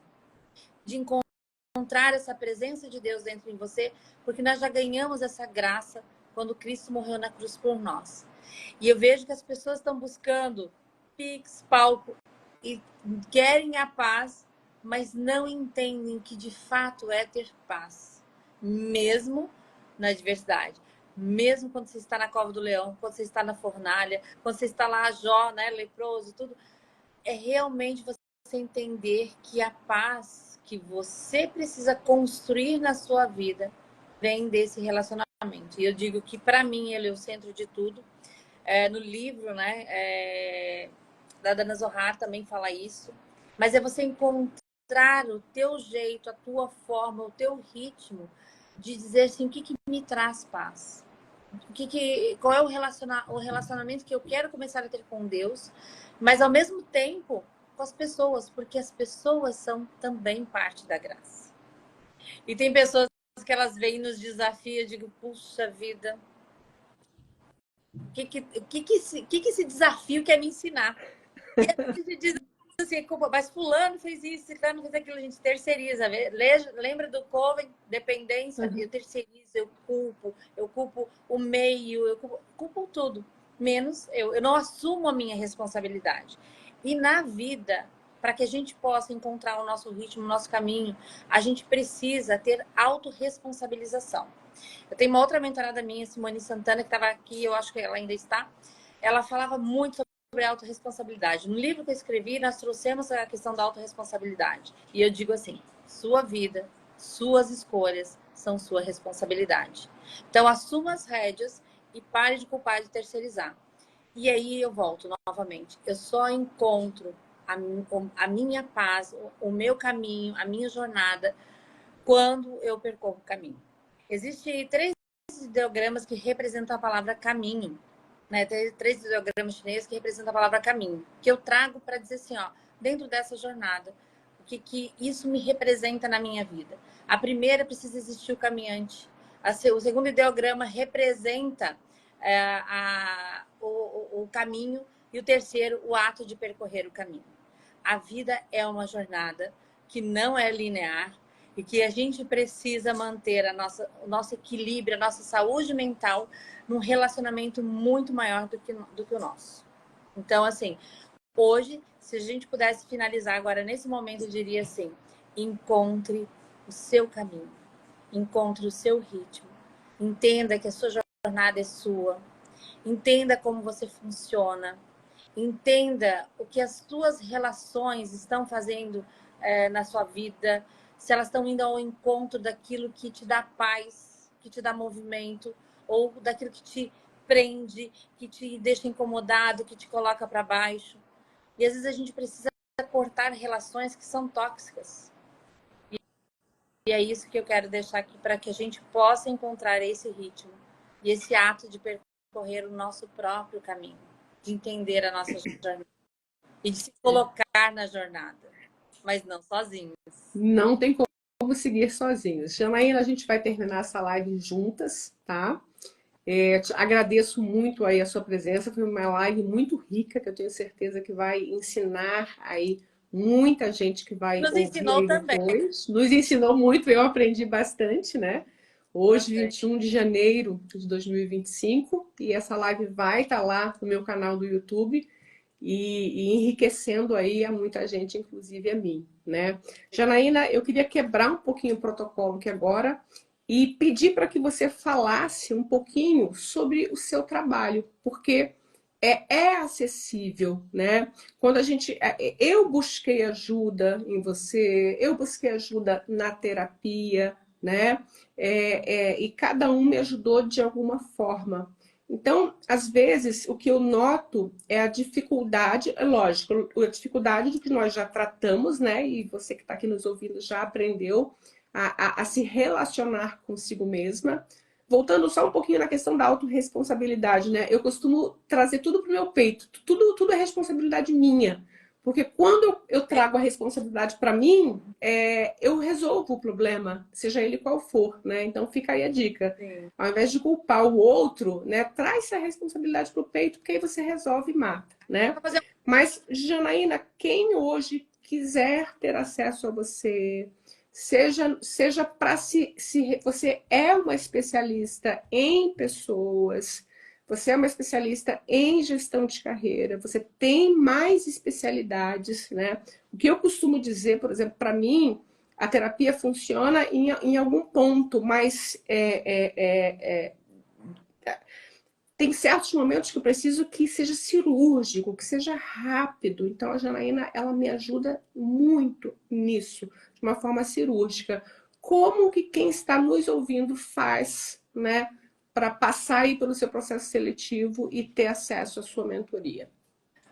de encontrar essa presença de Deus dentro de você, porque nós já ganhamos essa graça quando Cristo morreu na cruz por nós. E eu vejo que as pessoas estão buscando pix, palco e querem a paz, mas não entendem que de fato é ter paz, mesmo na adversidade. Mesmo quando você está na cova do leão, quando você está na fornalha, quando você está lá, Jó, né, leproso, tudo, é realmente você entender que a paz que você precisa construir na sua vida vem desse relacionamento. E eu digo que, para mim, ele é o centro de tudo. No livro, né, da Dana Zohar também fala isso. Mas é você encontrar o teu jeito, a tua forma, o teu ritmo de dizer assim, o que me traz paz? qual é o relacionamento que eu quero começar a ter com Deus, mas ao mesmo tempo com as pessoas, porque as pessoas são também parte da graça. E tem pessoas que elas vêm nos desafios, eu digo, puxa vida, o que esse desafio quer me ensinar? E a gente diz assim, mas fulano fez isso, fulano fez aquilo, a gente terceiriza. Lembra do Coven, dependência? Eu terceirizo, eu culpo o meio, eu culpo tudo, menos eu não assumo a minha responsabilidade. E na vida, para que a gente possa encontrar o nosso ritmo, o nosso caminho, a gente precisa ter autorresponsabilização. Eu tenho uma outra mentorada minha, Simone Santana, que estava aqui, eu acho que ela ainda está. Ela falava muito sobre autorresponsabilidade. No livro que eu escrevi, nós trouxemos a questão da autorresponsabilidade. E eu digo assim, sua vida, suas escolhas são sua responsabilidade. Então, assuma as rédeas e pare de culpar e de terceirizar. E aí eu volto novamente. Eu só encontro a minha paz, o meu caminho, a minha jornada, quando eu percorro o caminho. Existem 3 ideogramas que representam a palavra caminho. Né? Tem 3 ideogramas chineses que representam a palavra caminho. Que eu trago para dizer assim, ó, dentro dessa jornada, o que isso me representa na minha vida. A primeira, precisa existir o caminhante. O segundo ideograma representa o caminho. E o terceiro, o ato de percorrer o caminho. A vida é uma jornada que não é linear, e que a gente precisa manter o nosso equilíbrio, a nossa saúde mental num relacionamento muito maior do que o nosso. Então, assim, hoje, se a gente pudesse finalizar agora nesse momento, eu diria assim, encontre o seu caminho, encontre o seu ritmo, entenda que a sua jornada é sua, entenda como você funciona, entenda o que as suas relações estão fazendo na sua vida, se elas estão indo ao encontro daquilo que te dá paz, que te dá movimento, ou daquilo que te prende, que te deixa incomodado, que te coloca para baixo. E às vezes a gente precisa cortar relações que são tóxicas. E é isso que eu quero deixar aqui, para que a gente possa encontrar esse ritmo e esse ato de percorrer o nosso próprio caminho, de entender a nossa jornada e de se colocar na jornada, mas não sozinhos. Não tem como seguir sozinhos. Janaína, a gente vai terminar essa live juntas, tá? Agradeço muito aí a sua presença, foi uma live muito rica, que eu tenho certeza que vai ensinar aí muita gente que vai Nos ouvir ensinou aí também. depois. Nos ensinou muito, eu aprendi bastante, né? Hoje, Também. 21 de janeiro de 2025, e essa live vai estar lá no meu canal do YouTube e enriquecendo aí a muita gente, inclusive a mim, né? Janaína, eu queria quebrar um pouquinho o protocolo aqui agora e pedir para que você falasse um pouquinho sobre o seu trabalho, porque é acessível, né? Quando a gente, eu busquei ajuda em você, eu busquei ajuda na terapia, né? E cada um me ajudou de alguma forma. Então, às vezes, o que eu noto é a dificuldade, é lógico, a dificuldade do que nós já tratamos, né? E você que está aqui nos ouvindo já aprendeu a se relacionar consigo mesma. Voltando só um pouquinho na questão da autorresponsabilidade, né? Eu costumo trazer tudo para o meu peito, tudo é responsabilidade minha. Porque quando eu trago a responsabilidade para mim, eu resolvo o problema, seja ele qual for, né? Então fica aí a dica. Sim. Ao invés de culpar o outro, né? Traz essa responsabilidade para o peito, porque aí você resolve e mata, né? Mas, Janaína, quem hoje quiser ter acesso a você, seja para se você é uma especialista em pessoas, você é uma especialista em gestão de carreira, você tem mais especialidades, né? O que eu costumo dizer, por exemplo, para mim, a terapia funciona em algum ponto, mas tem certos momentos que eu preciso que seja cirúrgico, que seja rápido. Então a Janaína, ela me ajuda muito nisso, de uma forma cirúrgica. Como que quem está nos ouvindo faz, né, para passar aí pelo seu processo seletivo e ter acesso à sua mentoria?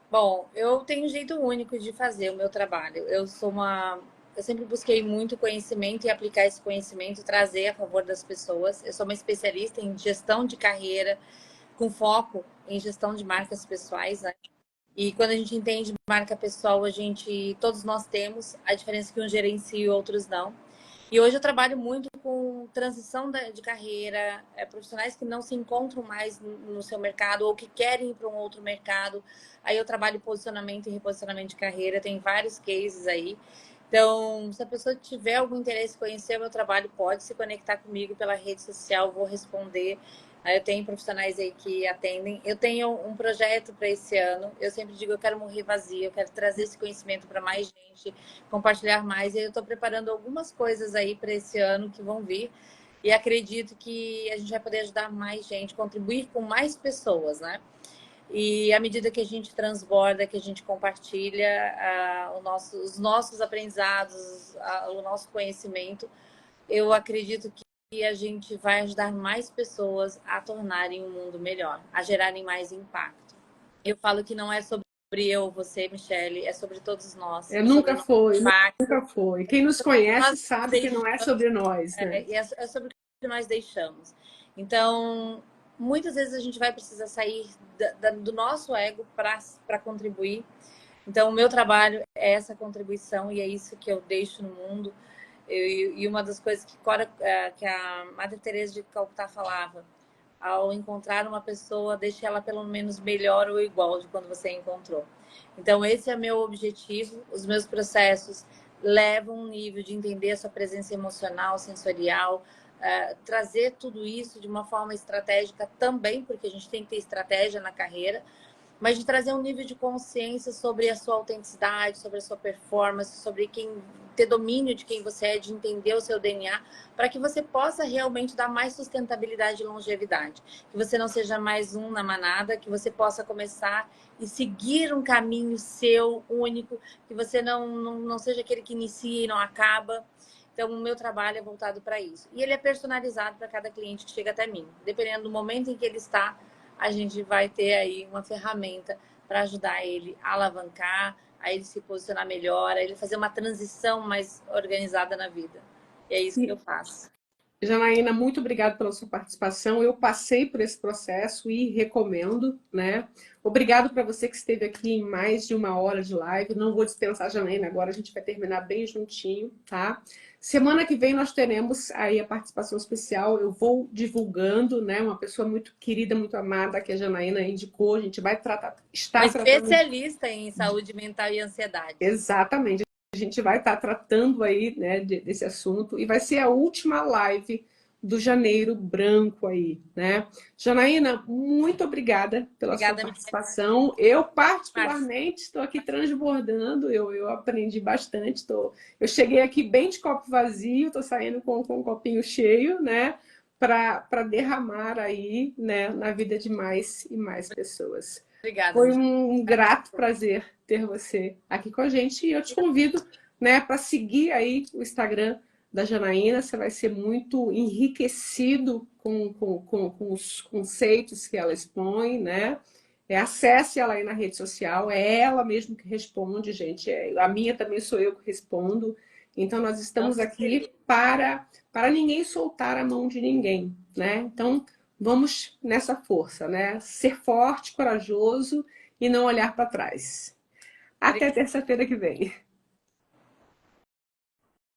Bom, eu tenho um jeito único de fazer o meu trabalho. Eu sou uma eu sempre busquei muito conhecimento e aplicar esse conhecimento, trazer a favor das pessoas. Eu sou uma especialista em gestão de carreira, com foco em gestão de marcas pessoais, né? E quando a gente entende marca pessoal, todos nós temos, a diferença é que uns gerenciam e outros não. E hoje eu trabalho muito com transição de carreira, profissionais que não se encontram mais no seu mercado ou que querem ir para um outro mercado. Aí eu trabalho posicionamento e reposicionamento de carreira, tem vários cases aí. Então, se a pessoa tiver algum interesse em conhecer o meu trabalho, pode se conectar comigo pela rede social, vou responder. Eu tenho profissionais aí que atendem. Eu tenho um projeto para esse ano. Eu sempre digo, eu quero morrer vazia, eu quero trazer esse conhecimento para mais gente, compartilhar mais. E eu estou preparando algumas coisas aí para esse ano que vão vir. E acredito que a gente vai poder ajudar mais gente, contribuir com mais pessoas, né? E à medida que a gente transborda, que a gente compartilha os nossos aprendizados, o nosso conhecimento, eu acredito que a gente vai ajudar mais pessoas a tornarem o mundo melhor, a gerarem mais impacto. Eu falo que não é sobre eu, você, Michele, é sobre todos nós. É sobre Nunca o nosso foi, impacto. nunca foi. Quem nos conhece Nós sabe que não é deixamos, sobre nós, né? é sobre o que nós deixamos. Então, muitas vezes a gente vai precisar sair do nosso ego para contribuir. Então, o meu trabalho é essa contribuição e é isso que eu deixo no mundo. E uma das coisas que a Madre Teresa de Calcutá falava, ao encontrar uma pessoa, deixe ela pelo menos melhor ou igual de quando você a encontrou. Então, esse é meu objetivo. Os meus processos levam um nível de entender a sua presença emocional, sensorial, trazer tudo isso de uma forma estratégica também, porque a gente tem que ter estratégia na carreira, mas de trazer um nível de consciência sobre a sua autenticidade, sobre a sua performance, sobre ter domínio de quem você é, de entender o seu DNA, para que você possa realmente dar mais sustentabilidade e longevidade. Que você não seja mais um na manada, que você possa começar e seguir um caminho seu, único, que você não seja aquele que inicia e não acaba. Então, o meu trabalho é voltado para isso. E ele é personalizado para cada cliente que chega até mim. Dependendo do momento em que ele está, a gente vai ter aí uma ferramenta para ajudar ele a alavancar, a ele se posicionar melhor, a ele fazer uma transição mais organizada na vida. E é isso que eu faço. Janaína, muito obrigada pela sua participação. Eu passei por esse processo e recomendo, né? Obrigado para você que esteve aqui em mais de 1 hora de live. Não vou dispensar a Janaína agora, a gente vai terminar bem juntinho, tá? Semana que vem nós teremos aí a participação especial. Eu vou divulgando, né? Uma pessoa muito querida, muito amada que a Janaína indicou. A gente vai tratar, Uma está tratando especialista em saúde mental e ansiedade. exatamente. A gente vai estar tratando aí, né, desse assunto e vai ser a última live do Janeiro Branco aí, né? Janaína, muito obrigada pela sua participação. Eu, particularmente, estou aqui transbordando, eu aprendi bastante. Eu cheguei aqui bem de copo vazio, estou saindo com um copinho cheio, né? Para derramar aí, né, na vida de mais e mais pessoas. Obrigada. Foi um grato prazer ter você aqui com a gente e eu te convido, né, para seguir aí o Instagram da Janaína. Você vai ser muito enriquecido com os conceitos que ela expõe, né? Acesse ela aí na rede social, é ela mesmo que responde, gente. A minha também sou eu que respondo. Então, nós estamos aqui para ninguém soltar a mão de ninguém, né? Então, vamos nessa força, né? Ser forte, corajoso e não olhar para trás. Até terça-feira que vem.